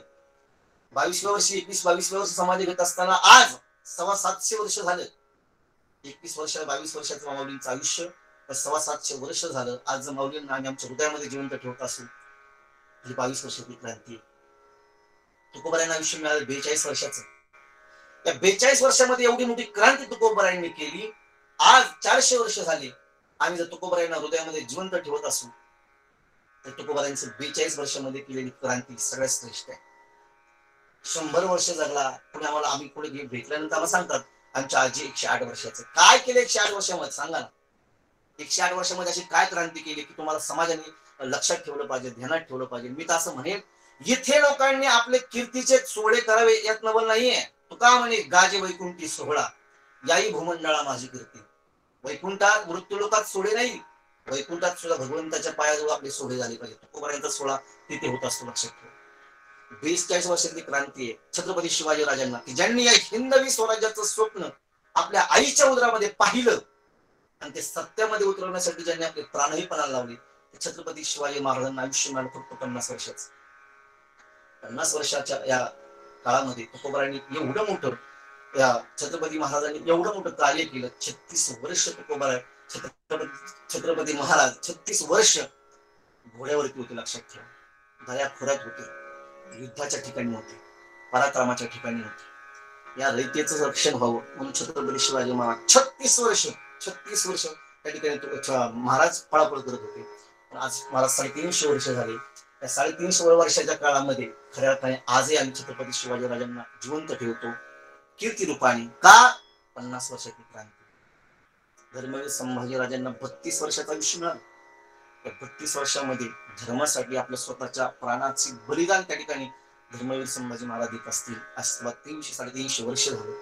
22व्या वर्षी 22व्या वर्षी समाधी घेत असताना आज 750 वर्ष झालं. 21 वर्ष 22 वर्षाचं माऊलींचं आयुष्य, 750 वर्ष झालं. आज माऊलींना आम्ही आमच्या हृदयामध्ये जिवंत ठेवत असू, ही 22 वर्षाची क्रांती. तुकोबरायांना आयुष्य मिळालं 42 वर्षाचं. या 42 वर्षामध्ये एवढी मोठी क्रांती तुकोबरायांनी केली. आज 400 वर्ष झाली. आम्ही जर तुकोबरायांना हृदयामध्ये जिवंत ठेवत असू तर तुकोबरायांचं 42 वर्षामध्ये केलेली क्रांती सगळ्यात श्रेष्ठ आहे. 100 वर्ष जगला. पुढे आम्हाला, आम्ही पुढे भेटल्यानंतर आम्हाला सांगतात आमच्या आजी 108 वर्षाचं. काय केलं 108 वर्षामध्ये सांगा ना. 108 वर्षामध्ये अशी काय क्रांती केली की तुम्हाला समाजाने लक्षात ठेवलं पाहिजे, ध्यानात ठेवलं पाहिजे. मी तर असं म्हणेन, इथे लोकांनी आपले कीर्तीचे सोहळे करावे यात नवल नाहीये. तुका म्हणे, गाजे वैकुंठी सोहळा, याही भूमंडळा माझी कीर्ती. वैकुंठात, मृत्यूलोकात सोहळे नाही, वैकुंठात सुद्धा भगवंताच्या पायाजवळ आपले सोहळे झाले पाहिजे. तुकोबरायांचा सोहळा तिथे होत असतो. लक्षात ठेवा. 42 वर्षातली क्रांती आहे छत्रपती शिवाजी राजांना, की ज्यांनी या हिंदवी स्वराज्याचं स्वप्न आपल्या आईच्या उदरामध्ये पाहिलं आणि ते सत्यामध्ये उतरवण्यासाठी ज्यांनी आपले प्राणही पणाला लावले, छत्रपती शिवाजी महाराजांना आयुष्य मिळालं फक्त 50 वर्षाचं. 50 वर्षाच्या या काळामध्ये तुकोबरायांनी एवढं मोठं, या छत्रपती महाराजांनी एवढं मोठं कार्य केलं. 36 वर्ष तुकोबराय, छत्रपती महाराज 36 वर्ष घोड्यावरती होते. लक्षात ठेवा. दया खोऱ्यात होते, युद्धाच्या ठिकाणी होते, पराक्रमाच्या ठिकाणी होते. या रयतेचं रक्षण व्हावं म्हणून छत्रपती शिवाजी महाराज 36 वर्ष त्या ठिकाणी महाराज पळापळ करत होते. पण आज महाराज 350 वर्ष झाले. त्या 350 वर्षाच्या काळामध्ये खऱ्या अर्थाने आजही आम्ही छत्रपती शिवाजी राजांना जिवंत ठेवतो कीर्ती रूपाने. का? 50 वर्षाची क्रांती. धर्मवीर संभाजी राजांना 32 वर्षाचं आयुष्य मिळालं. या 32 वर्षामध्ये धर्मासाठी आपल्या स्वतःच्या प्राणाचे बलिदान त्या ठिकाणी धर्मवीर संभाजी महाराज देत असतील. आज 350-350 वर्ष झालं.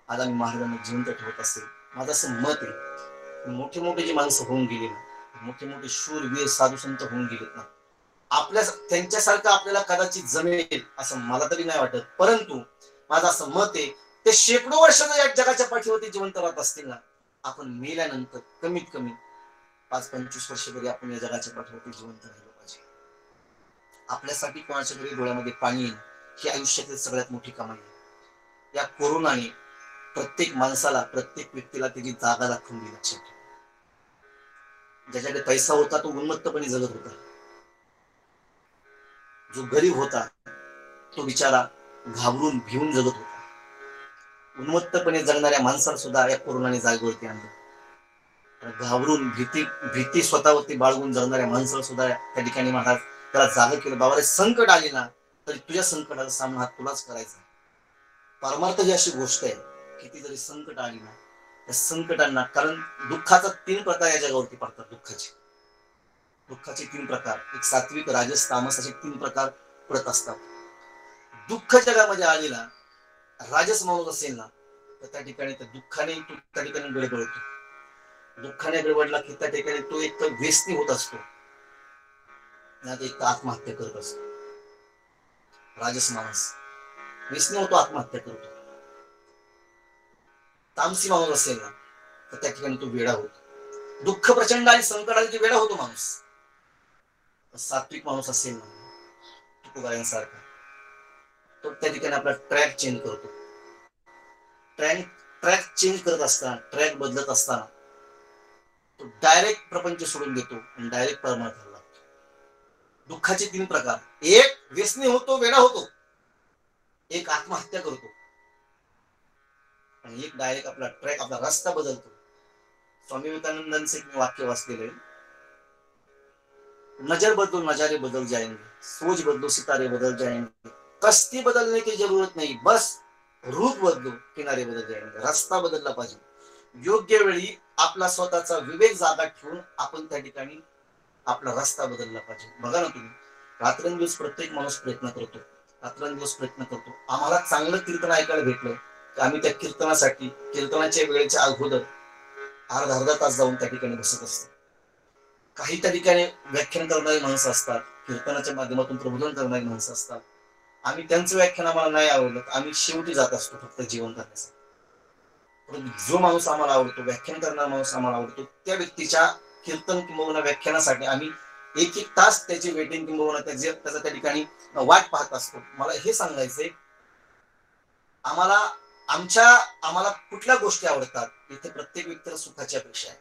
आज आम्ही महाराजांना जिवंत ठेवत असेल. माझं असं मत आहे. मोठे मोठे जे माणसं होऊन गेले ना, मोठे मोठे शूरवीर साधू संत होऊन गेलेत ना, आपल्या त्यांच्यासारखं आपल्याला कदाचित जमेल असं मला तरी नाही वाटत. परंतु माझं असं मत आहे, ते शेकडो वर्ष या जगाच्या पाठीवरती जिवंत राहत असतील ना, आपण मेल्यानंतर कमीत कमी 5-25 वर्ष तरी आपण या जगाच्या पाठीवरती जिवंत राहिलो पाहिजे. आपल्यासाठी कोणाच्या तरी डोळ्यामध्ये पाणी येईल ही आयुष्यातील सगळ्यात मोठी कमाई आहे. या कोरोनाने प्रत्येक माणसाला, प्रत्येक व्यक्तीला त्याची जागा दाखवून दिली. लक्षात ठेवा. ज्याच्याकडे पैसा होता तो उन्मत्तपणे जगत होता. जो गरीब होता तो बिचारा घाबरून भिवून जगत होता. उन्मत्तपणे जगणाऱ्या माणसाला सुद्धा या कोरोनाने जागेवरती आणलं. घाबरून भीती स्वतःवरती बाळगून जगणाऱ्या माणसाला सुद्धा त्या ठिकाणी महाराज त्याला जागा केलं. बाबा रे, संकट आले ना तरी तुझ्या संकटाचा सामना तुलाच करायचा. परमार्थ ही अशी गोष्ट आहे, किती जरी संकट आली ना, त्या संकटांना, कारण दुःखाचा 3 प्रकार या जगावरती पडतात. दुःखाचे 3 प्रकार, एक सात्विक, राजस, तामस असे 3 प्रकार पडत असतात. दुःख जगामध्ये आलेला राजस माणूस असेल ना, तर त्या ठिकाणी त्या दुःखाने तो त्या ठिकाणी गडबडतो. दुःखाने गडबडला की त्या ठिकाणी तो एक तर व्यसनी होत असतो, एक आत्महत्या करत असतो. राजस माणूस व्यसनी होतो, आत्महत्या करतो. तामसी माणूस असेल ना, तर त्या ठिकाणी तो वेडा होतो. दुःख प्रचंड आणि संकट आले की वेडा होतो माणूस. सात्विक माणूस असेल ना, तुकोबारायांसारखा, तो त्या ठिकाणी आपला ट्रॅक चेंज करतो. ट्रॅक चेंज करत असताना, ट्रॅक बदलत असताना तो डायरेक्ट प्रपंच सोडून देतो आणि डायरेक्ट परमार्थाला लागतो. दुःखाचे 3 प्रकार, एक व्यसनी होतो, वेडा होतो, एक आत्महत्या करतो, आणि एक डायरेक्ट आपला ट्रॅक, आपला रस्ता बदलतो. स्वामी विवेकानंदांचे एक वाक्य वाचलेले, नजर बदलो नजारे बदल जाएंगे, सोच बदलो सितारे बदल जाएंगे, कश्ती बदलने की जरूरत नहीं, बस रूप बदलो किनारे बदल जाएंगे. रस्ता बदलला पाहिजे. योग्य वेळी आपला स्वतःचा विवेक जागा ठेवून आपण त्या ठिकाणी आपला रस्ता बदलला पाहिजे. बघा ना तुम्ही, रात्रंदिवस प्रत्येक माणूस प्रयत्न करतो, रात्रंदिवस प्रयत्न करतो. आम्हाला चांगलं कीर्तन ऐकायला भेटलं की आम्ही त्या कीर्तनासाठी, कीर्तनाच्या वेळेच्या अगोदर अर्धा तास जाऊन त्या ठिकाणी बसत असतो. काही त्या ठिकाणी व्याख्यान करणारी माणसं असतात, कीर्तनाच्या माध्यमातून प्रबोधन करणारी माणसं असतात. आम्ही त्यांचं व्याख्यान आम्हाला नाही आवडलं, आम्ही शेवटी जात असतो फक्त जेवण करण्यासाठी. जो माणूस आम्हाला आवडतो, व्याख्यान करणारा माणूस आम्हाला आवडतो, त्या व्यक्तीच्या कीर्तन किंवा व्याख्यानासाठी आम्ही 1-1 तास त्याची वेटिंग किंवा त्याचा त्या ठिकाणी वाट पाहत असतो. मला हे सांगायचंय, आम्हाला कुठल्या गोष्टी आवडतात. इथे प्रत्येक व्यक्तीला सुखाची अपेक्षा आहे,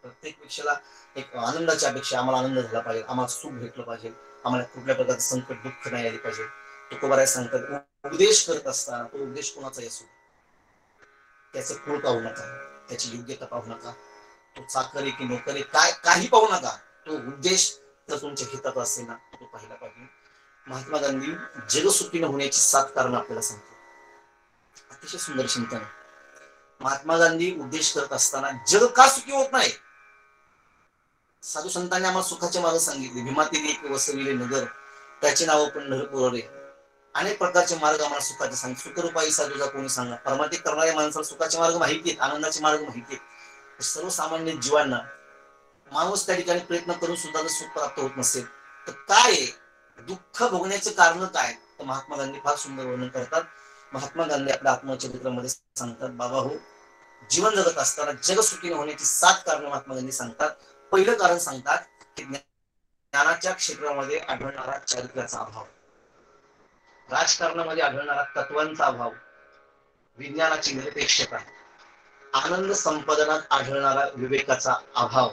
प्रत्येक व्यक्तीला एक आनंदाची अपेक्षा. आम्हाला आनंद झाला पाहिजे, आम्हाला सुख भेटलं पाहिजे, आम्हाला कुठल्या प्रकारचं संकट, दुःख नाही आले पाहिजे. तुकोबाराय सांगतात, उपदेश करत असताना तो उपदेश कोणाचाही असो, त्याचं कुळ पाहू नका, त्याची योग्यता पाहू नका, तो चाकरी की नोकरी काही पाहू नका. तो उपदेश जर तुमच्या हितात असेल ना, तो पाहिला पाहिजे. महात्मा गांधी जगसुखी न होण्याची 7 कारण आपल्याला सांगतात. अतिशय सुंदर चिंतन. महात्मा गांधी उपदेश करत असताना जग का सुखी होत नाही, साधू संतांनी आम्हाला सुखाचे मार्ग सांगितले. भीमातीने एक वसविले नगर, त्याचे नाव पण नरपुररे. अनेक प्रकारचे मार्ग आम्हाला सुखाचे सांग. सुखरूपाई साधूचा कोणी सांगा. परमार्थ करणाऱ्या माणसाला सुखाचे मार्ग माहिती आहेत, आनंदाचे मार्ग माहिती आहेत. सर्वसामान्य जीवांना, माणूस त्या ठिकाणी प्रयत्न करून सुद्धा सुख प्राप्त होत नसेल तर काय दुःख भोगण्याचे कारण काय, तर महात्मा गांधी फार सुंदर वर्णन करतात. महात्मा गांधी आपल्या आत्मचरित्रामध्ये सांगतात, बाबा हो, जीवन जगत असताना जगसुखी न होण्याची 7 कारण महात्मा गांधी सांगतात. पहिलं कारण सांगतात की ज्ञानाच्या क्षेत्रामध्ये आढळणारा चारित्र्याचा अभाव, राजकारणामध्ये आढळणारा तत्वांचा अभाव, विज्ञानाची निरपेक्षता, आनंद संपादनात आढळणारा विवेकाचा अभाव,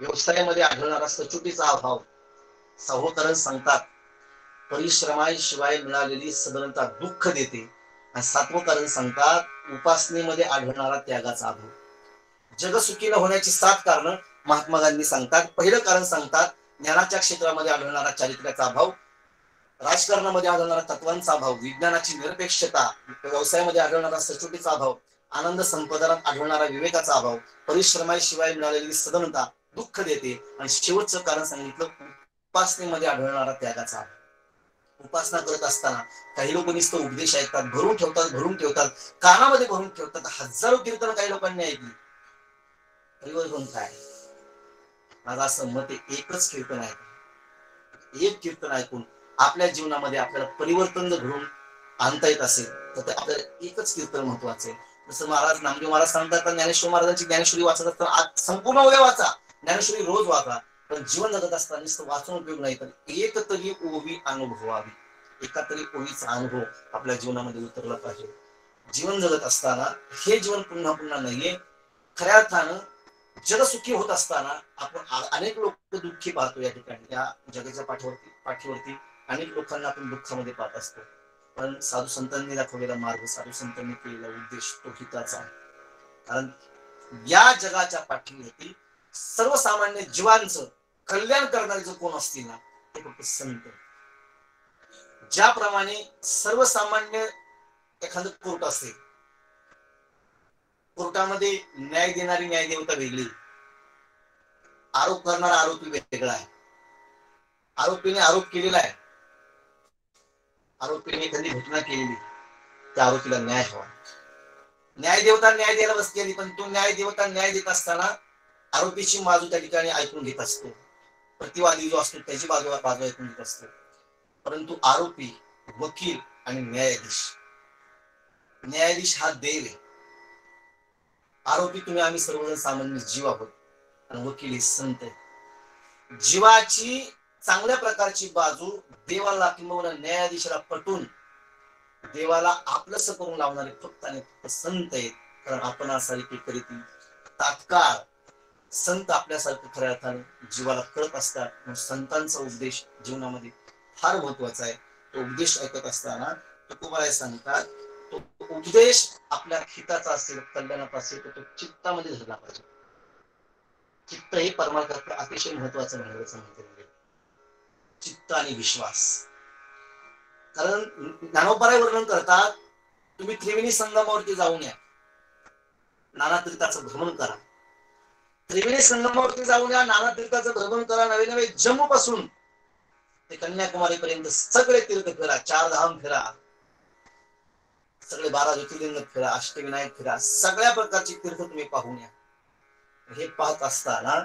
व्यवसायामध्ये आढळणारा सचोटीचा अभाव. 6वं कारण सांगतात, परिश्रमाशिवाय मिळालेली सदनता दुःख देते. आणि 7वं कारण सांगतात, उपासनेमध्ये आढळणारा त्यागाचा अभाव. जगसुखी न होण्याची 7 कारण महात्मा गांधी सांगतात. पहिलं कारण सांगतात, ज्ञानाच्या क्षेत्रामध्ये आढळणारा चारित्र्याचा अभाव, राजकारणामध्ये आढळणारा तत्वांचा अभाव, विज्ञानाची निरपेक्षता, व्यवसायामध्ये आढळणारा सचोटीचा अभाव, आनंद संपादनात आढळणारा विवेकाचा अभाव, परिश्रमाशिवाय मिळालेली सदनता दुःख देते. आणि शेवटचं कारण सांगितलं उपासनेमध्ये आढळणारा त्यागाचा. उपासना करत असताना काही लोक नुसतं उपदेश ऐकतात, भरून ठेवतात, कानामध्ये भरून ठेवतात. हजारो कीर्तन काही लोकांनी ऐकली, परिवर्तन काय? माझं असं मत आहे, एकच कीर्तन ऐकून, एक कीर्तन ऐकून आपल्या जीवनामध्ये आपल्याला परिवर्तन जर घडून आणता येत असेल तर आपल्याला एकच कीर्तन महत्वाचं आहे. जसं महाराज नामदेव महाराज सांगतात, ज्ञानेश्वर महाराजांची ज्ञानेश्वरी वाचत असताना संपूर्ण उद्या वाचा, ज्ञानेश्वरी रोज वाचा, पण जीवन जगत असताना नुसतं वाचून उपयोग नाही, तर एक तरी ओवी अनुभवावी, एका तरी ओवीचा अनुभव आपल्या जीवनामध्ये उतरला पाहिजे. जीवन जगत असताना हे जीवन पुन्हा पुन्हा नाहीये. खऱ्या अर्थानं जग सुखी होत असताना आपण अनेक लोक दुःखी पाहतो. या ठिकाणी या जगाच्या पाठीवरती अनेक लोकांना आपण दुःखामध्ये पाहत असतो. पण साधू संतांनी दाखवलेला मार्ग, साधू संतांनी केलेला उद्देश तो हिताचा आहे. कारण या जगाच्या पाठीवरती सर्वसामान्य जीवांचं कल्याण करणारे जो कोण असतील ना, ते फक्त संत. ज्याप्रमाणे सर्वसामान्य एखादं कोर्ट असते, कोर्टामध्ये न्याय देणारी न्यायदेवता वेगळी, आरोप करणारा आरोपी वेगळा आहे. आरोपीने आरोप केलेला आहे, आरोपीने एखादी घटना केलेली, त्या आरोपीला न्याय हवा. न्यायदेवता न्याय द्यायला बसलेली, पण तो न्यायदेवता न्याय देत असताना आरोपीची बाजू त्या ठिकाणी ऐकून घेत असतो, प्रतिवादी जो असतो त्याची बाजू ऐकून घेत असतो. परंतु आरोपी, वकील आणि न्यायाधीश हा देव आहे. आरोपी तुम्ही आम्ही सर्वजण सामान्य जीव आहोत, आणि वकील हे संत आहे. जीवाची चांगल्या प्रकारची बाजू देवाला किंवा न्यायाधीशाला पटून देवाला आपलंसं करून लावणारे फक्त आणि फक्त संत आहेत. कारण आपण असारखी करीत तात्काळ संत आपल्यासारखं खऱ्या अर्थाने जीवाला कळत असतात. संतांचा उपदेश जीवनामध्ये फार महत्वाचा आहे. तो उपदेश ऐकत असताना तुकोबाराय सांगतात, तो उपदेश आपल्या हिताचा असेल, कल्याणाचा असेल, तर तो चित्तामध्ये धरला पाहिजे. चित्त हे परमार्थात अतिशय महत्वाचं म्हणायचं, चित्त आणि विश्वास. कारण ज्ञानोबाराय वर्णन करतात, तुम्ही त्रिवेणी संगमावरती जाऊन या, नाना तीर्थाचं भ्रमण करा. त्रिवेणी संगमावरती जाऊन या, नाना तीर्थाचं भ्रमण करा. नवे नवे जम्मू पासून ते कन्याकुमारी पर्यंत सगळे तीर्थ फिरा, 4 धाम फिरा, सगळे 12 ज्योतिर्लिंग फिरा, अष्टविनायक फिरा, सगळ्या प्रकारची तीर्थ तुम्ही पाहून या. हे पाहत असताना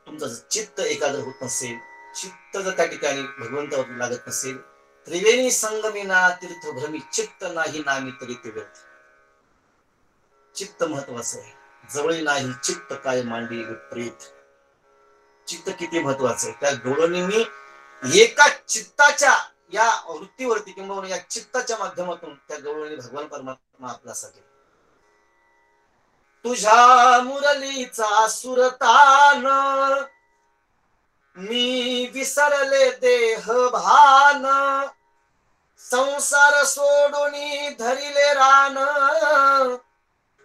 तुमचं चित्त एकाग्र होत नसेल, चित्त जर त्या ठिकाणी भगवंतावर लागत नसेल, त्रिवेणी संगमिना तीर्थ भ्रमी चित्त नाही नामी तरी ते व्यर्थ. चित्त महत्वाचं आहे. जवळ नाही चित्त काय मांडी विपरीत. चित्त किती महत्वाचं आहे. त्या डोळ्यांनी मी एका चित्ताच्या या वृत्तीवरती किंवा या चित्ताच्या माध्यमातून त्या गवळणी भगवान परमात्मा आपल्यासाठी. तुझ्या मुरलीचा सुरतान मी विसरले देह भान, संसार सोडून धरिले रान,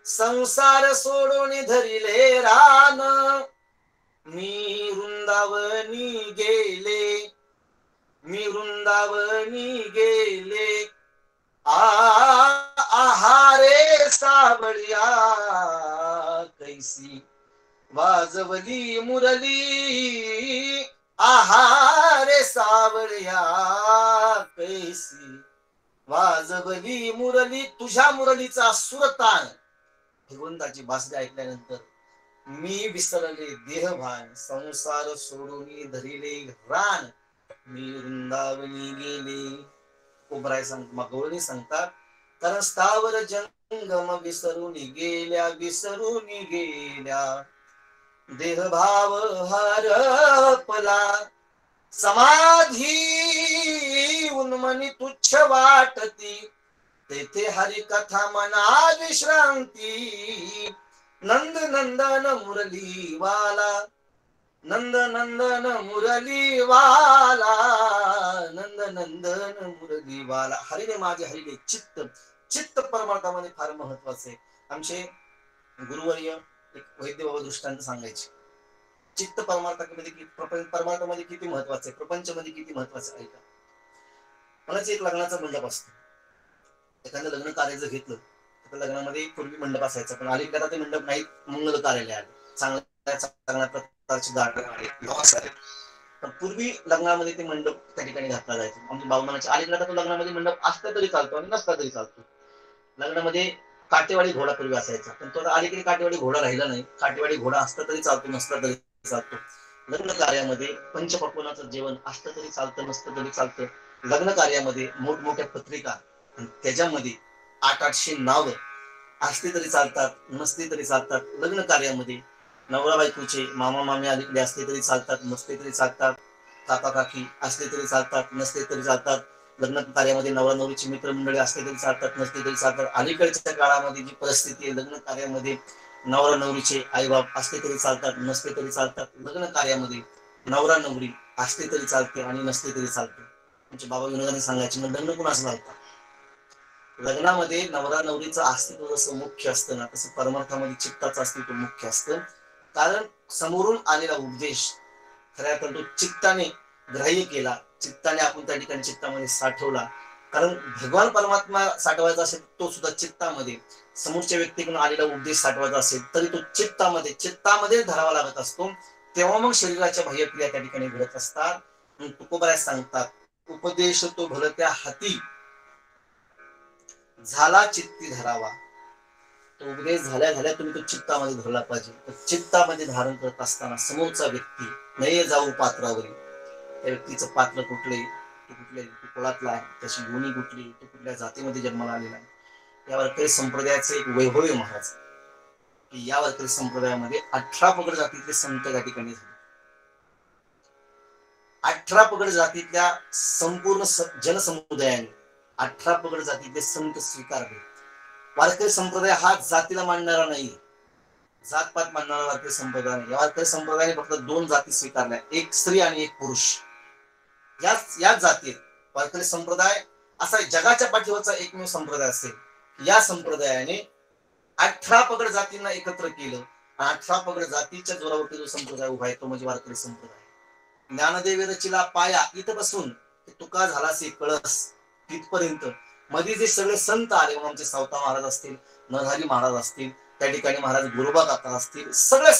संसार सोडून धरिले रान, मी वृंदावनी गेले, मी वृंदावनी गेले, आहारे सावळ्या कैसी वाजवली मुरली, आहारे सावळ्या कैसी वाजवली मुरली. तुझ्या मुरलीचा सुरतान, भगवंताची बासरी ऐकल्यानंतर मी विसरले देहभान, संसार सोडून धरिले रान, मी वृंदावनी गेले. कोबराय गवळणी सांगतात, कारण स्थावर जंगम विसरून गेल्या, विसरून गेल्या, देहभाव हरपला, समाधी उन्मनी तुच्छ वाटती, तेथे हरी कथा मना विश्रांती. नंद नंदन मुरली वाला, नंद नंदन मुरली वाला, नंद नंदन मुरली वाला. हरिने माझे हरिने चित्त. चित्त परमार्थामध्ये फार महत्वाचे आहे. आमचे गुरुवर्य एक वैद्य बाबा दृष्टांत सांगायचे, चित्त परमार्थामध्ये किती महत्वाचे, प्रपंचमध्ये किती महत्वाचे. ऐका, मलाच एक लग्नाचा मंडप असतो. एखादं लग्न कार्य जर घेतलं तर लग्नामध्ये पूर्वी मंडप असायचा, पण अलीकडे ते मंडप नाही, मंगल कार्यालय आले. चांगल्या प्रकारचे गार्डन आहे, लॉन्स आहे. पण पूर्वी लग्नामध्ये ते मंडप त्या ठिकाणी घातला जायचा. म्हणजे बाबूमानाच्या अलीकडे तो लग्नामध्ये मंडप असला तरी चालतो आणि नसला तरी चालतो. लग्नामध्ये काटेवाडी घोडा पूर्वी असायचा, पण तो अलीकडे काटेवाडी घोडा राहिला नाही. काटेवाडी घोडा असला तरी चालतो, नसला तरी चालतो. लग्न कार्यामध्ये पंचपक्वान्नाचं जेवण असलं तरी चालतं, नसलं तरी चालतं. लग्न कार्यामध्ये मोठमोठ्या पत्रिका आणि त्याच्यामध्ये 800 नावं असली तरी चालतात, नसली तरी चालतात. लग्न कार्यामध्ये नवरा बायकोचे मामा मामी अलीकडे असले तरी चालतात, नसले तरी चालतात. काका काकी असले तरी चालतात, नसले तरी चालतात. लग्न कार्यामध्ये नवरा नवरीची मित्रमंडळी असले तरी चालतात, नसले तरी चालतात. अलीकडच्या काळामध्ये जी परिस्थिती आहे, लग्न कार्यामध्ये नवरा नवरीचे आई बाप असले तरी चालतात, नसले तरी चालतात. लग्न कार्यामध्ये नवरा नवरी असले तरी चालते आणि नसले तरी चालते. म्हणजे बाबा विनोदाने सांगायचे, मग लग्न कोण असं घालतात? लग्नामध्ये नवरा नवरीचं अस्तित्व जसं मुख्य असतं ना, तसं परमार्थामध्ये चित्ताचं अस्तित्व मुख्य असतं. कारण समोरून आलेला उपदेश खऱ्या अर्थाने तो चित्ताने ग्राह्य केला, चित्ताने आपण त्या ठिकाणी चित्तामध्ये साठवला. कारण भगवान परमात्मा साठवायचा असेल तो सुद्धा चित्तामध्ये, समोरच्या व्यक्तीकडून आलेला उपदेश साठवायचा असेल तरी तो चित्तामध्ये धरावा लागत असतो. तेव्हा मग शरीराच्या बाह्यक्रिया त्या ठिकाणी घडत असतात. तुकोबाराय सांगतात, उपदेश तो भलत्या हाती झाला चित्ती धरावा. तो उपदेश झाल्या झाल्या तुम्ही तो चित्तामध्ये धरला पाहिजे. चित्तामध्ये धारण करत असताना समोरचा व्यक्ती नये जाऊ पात्रावरी, त्या व्यक्तीचं पात्र कुठले, तो कुठल्या कुळातला आहे, त्याची गुणी कुठली, तो कुठल्या जातीमध्ये जन्माला आलेला आहे. या वारकरी संप्रदायाचं एक वैभव आहे महाराज, की या वारकरी संप्रदायामध्ये 18 पगड जातीतले संत त्या ठिकाणी झाले. 18 पगड जातीतल्या संपूर्ण जनसमुदायाने 18 पगड जातीतले संत स्वीकारले. वारकरी संप्रदाय हा जातीला मानणारा नाही, जातपात मानणारा वारकरी संप्रदाय नाही. या वारकरी संप्रदायाने फक्त 2 जाती स्वीकारल्या, एक स्त्री आणि एक पुरुष. याच जातीत वारकरी संप्रदाय असा जगाच्या पाठीवरचा एकमेव संप्रदाय असेल. या संप्रदायाने 18 पगड जातींना एकत्र केलं आणि 18 पगड जातीच्या जोरावरती जो संप्रदाय उभा आहे तो म्हणजे वारकरी संप्रदाय. ज्ञानदेव रचिला पाया इथपासून तुका झालासे कळस तिथपर्यंत मध्ये जे सगळे संत आले, मग आमचे सावता महाराज असतील, नरहरी महाराज असतील, त्या ठिकाणी महाराज गुरुबा काका असतील, सगळे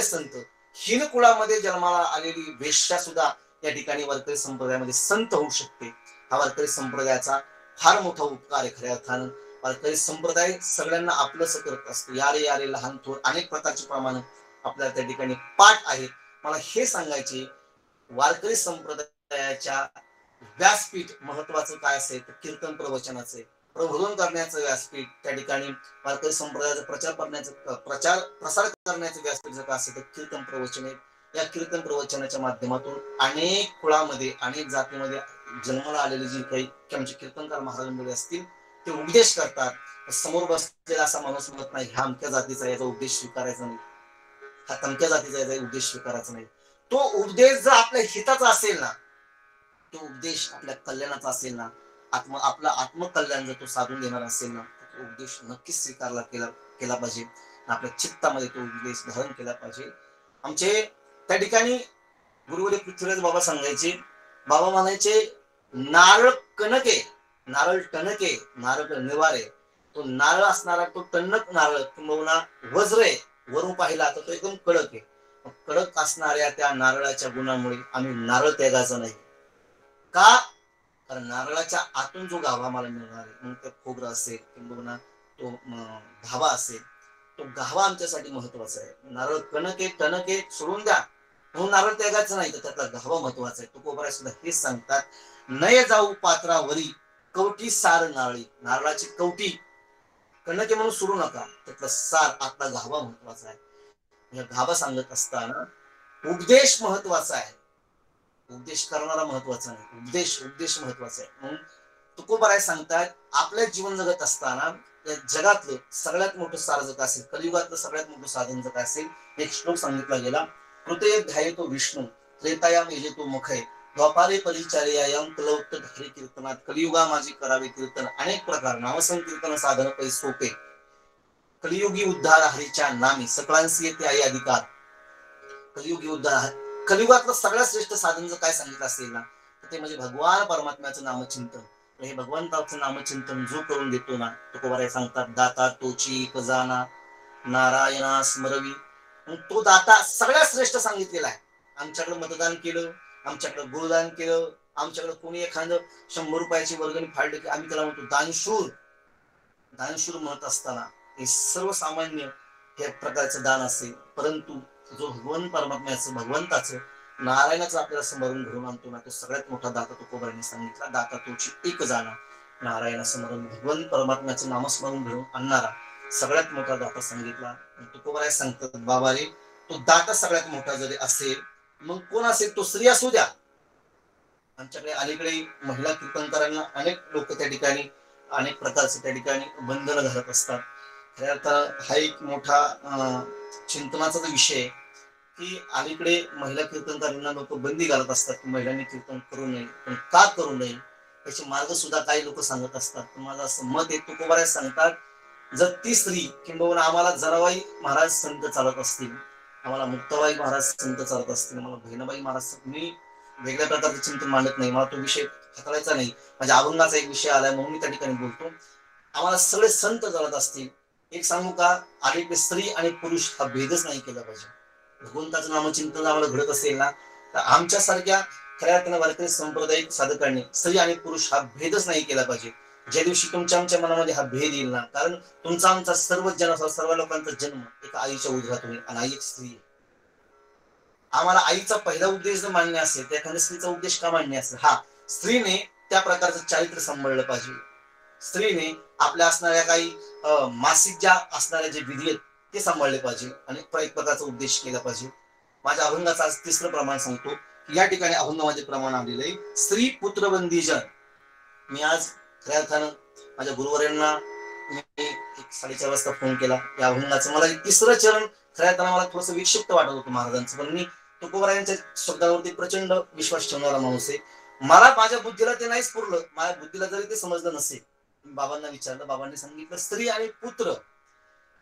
संत हिन कुळामध्ये जन्माला आलेली वेश्या सुद्धा या ठिकाणी वारकरी संप्रदायामध्ये संत होऊ शकते. हा वारकरी संप्रदायाचा फार मोठा उपकार आहे. खऱ्या अर्थानं वारकरी संप्रदाय सगळ्यांना आपलंसं करत असतो. यारे यारे लहान थोर अनेक प्रकारचे प्रमाण आपल्याला त्या ठिकाणी पाठ आहेत. मला हे सांगायचे, वारकरी संप्रदायाच्या व्यासपीठ महत्वाचं काय असेल तर कीर्तन प्रवचनाचे प्रबोधन करण्याचं व्यासपीठ, त्या ठिकाणी वारकरी संप्रदायाचा प्रसार करण्याचं व्यासपीठ जर का असेल तर कीर्तन प्रवचन आहे. या कीर्तन प्रवचनाच्या माध्यमातून अनेक कुळामध्ये अनेक जातीमध्ये जन्माला आलेले जे काही आमचे कीर्तनकार महाराज मंडळी असतील ते उपदेश करतात. समोर बसलेला असा माणूस म्हणत नाही ह्या अमक्या जातीचा याचा उपदेश स्वीकारायचा नाही, हा तमक्या जातीचा याचा उपदेश स्वीकारायचा नाही. तो उपदेश जर आपल्या हिताचा असेल ना, तो उपदेश आपल्या कल्याणाचा असेल ना, आपलं आत्मकल्याण जर तो साधून देणार असेल ना, तो उपदेश नक्कीच स्वीकारला केला पाहिजे. आपल्या चित्तामध्ये तो उपदेश धारण केला पाहिजे. आमचे त्या ठिकाणी गुरुवरी पृथ्वीराज बाबा सांगायचे, बाबा म्हणायचे नारळ कणके, नारळ टणके, नारळ निवारे. तो नारळ असणारा तो टणक नारळ किंवा वज्र आहे, वरून पाहिला तर तो एकदम कडक आहे. कडक असणाऱ्या त्या नारळाच्या गुणामुळे आम्ही नारळ त्यागायचा नाही. का? कारण नारळाच्या आतून जो गाभा मला मिळणार आहे, मग ते खोबरं असेल किंवा तो धावा असेल, तो गाभा आमच्यासाठी महत्वाचा आहे. नारळ कणके टणके सोडून द्या, म्हणून नारळ त्यागायचं नाही, तर त्यातला गाभा महत्वाचा आहे. तुकोबाराय सुद्धा हेच सांगतात, नय जाऊ पात्रावरी कवटी सार नारळी. नारळाची कवटी कणके म्हणून सोडू नका, त्यातला सार आतला गाभा महत्वाचा आहे. गाभा सांगत असताना उपदेश महत्वाचा आहे, उपदेश करणारा महत्वाचा नाही, उपदेश महत्वाचा आहे. म्हणून तुकोबाराय सांगतात, आपल्या जीवन जगत असताना या जगातलं सगळ्यात मोठं सार जर असेल, कलियुगातलं सगळ्यात मोठं साधन जर असेल, एक श्लोक सांगितला गेला, कृते ध्याये तो विष्णू त्रेतायाम येजे तो मुखे द्वापारे परिचार्यायाम कलौक्त हरी कीर्तनात. कलियुगा माझी करावे कीर्तन, अनेक प्रकार नामसंकीर्तन साधन पै सोपे, कलियुगी उद्धार हरीच्या नामी सकळांसी येते आई अधिकार. कलियुगी उद्धार, कलियुगातलं सगळ्यात श्रेष्ठ साधन जर काय सांगितलं असेल ना, तर ते म्हणजे भगवान परमात्म्याचं नामचिंतन. हे भगवंताचं नामचिंतन जो करून देतो ना, तुकोबाराय सांगतात, दाता तोची खजाना नारायणा स्मरवी. मग तो दाता सगळ्यात श्रेष्ठ सांगितलेला आहे. आमच्याकडे मतदान केलं, आमच्याकडे गुरुदान केलं, आमच्याकडे कोणी एखादं 100 रुपयाची वर्गणी फाडली की आम्ही त्याला म्हणतो दानशूर. दानशूर म्हणत असताना हे सर्वसामान्य हे प्रकारचं दान असेल, परंतु जो भगवान परमात्म्याचं, भगवंताचं, नारायणाचं आपल्याला स्मरण घडून आणतो ना, तो सगळ्यात मोठा दाता तुकोबारांनी सांगितला. दाता तोची एक जाणा, नारायण स्मरण, भगवान परमात्म्याचं नामस्मरण घडून आणणारा सगळ्यात मोठा दाता सांगितला. तुकोबाराय सांगतात, बाबा रे, तो दाता सगळ्यात मोठा जरी असेल, मग कोण असेल, तो स्त्री असू द्या. आमच्याकडे अलीकडे महिला कीर्तनकारांना अनेक लोक त्या ठिकाणी अनेक प्रकारचे त्या ठिकाणी बंधन घालत असतात. खऱ्या अर्थानं हा एक मोठा चिंतनाचा विषय आहे की अलीकडे महिला कीर्तनकारांना लोक बंदी घालत असतात की महिलांनी कीर्तन करू नये. पण का करू नये याचे मार्ग सुद्धा काही लोक सांगत असतात. पण माझं असं मत आहे, तुकोबाराय सांगतात, जर ती स्त्री किंबहुना आम्हाला जराबाई महाराज संत चालत असतील, आम्हाला मुक्ताबाई महाराज संत चालत असतील, मला बहिणाबाई महाराज, मी वेगळ्या प्रकारचं चिंतन मांडत नाही, मला तो विषय हाताळायचा नाही, माझ्या अभंगाचा एक विषय आलाय म्हणून मी त्या ठिकाणी बोलतो. आम्हाला सगळे संत चालत असतील, एक सांगू का, अलीकडे स्त्री आणि पुरुष हा भेदच नाही केला पाहिजे. भगवंताचं नामचिंतन आम्हाला घडत असेल ना, तर आमच्यासारख्या खऱ्या अर्थानं वारकरी सांप्रदायिक साधकांनी स्त्री आणि पुरुष हा भेदच नाही केला पाहिजे. ज्या दिवशी तुमच्या आमच्या मनामध्ये हा भेद येईल ना, कारण तुमचा आमचा सर्वच जन, सर्व लोकांचा जन्म एका आईच्या उदरातून, आणि आई एक स्त्री. आम्हाला आईचा पहिला उपदेश जर मान्य असेल तर एखाद्या स्त्रीचा उपदेश का मान्य असेल? हा, स्त्रीने त्या प्रकारचं चारित्र्य सांभाळलं पाहिजे. स्त्रीने आपल्या असणाऱ्या काही मासिक ज्या असणाऱ्या जे विधी आहेत ते सांभाळले पाहिजे आणि एक प्रकारचा उपदेश केला पाहिजे. माझ्या अभंगाचं आज 3रं प्रमाण सांगतो. या ठिकाणी अभंगामध्ये प्रमाण आलेलं आहे, स्त्री पुत्र बंदीजन. मी आज खऱ्या अर्थानं माझ्या गुरुवर्यांना मी 4:30 वाजता फोन केला. या अभंगाचं मला 3रं चरण खऱ्या अर्थानं मला थोडंसं विक्षिप्त वाटत होतं महाराजांचं, पण मी तुकोबारायांच्या शब्दावरती प्रचंड विश्वास ठेवणारा माणूस आहे. मला माझ्या बुद्धीला ते नाहीच पुरलं, माझ्या बुद्धीला जरी ते समजलं नसेल, बाबांना विचारलं, बाबांनी सांगितलं स्त्री आणि पुत्र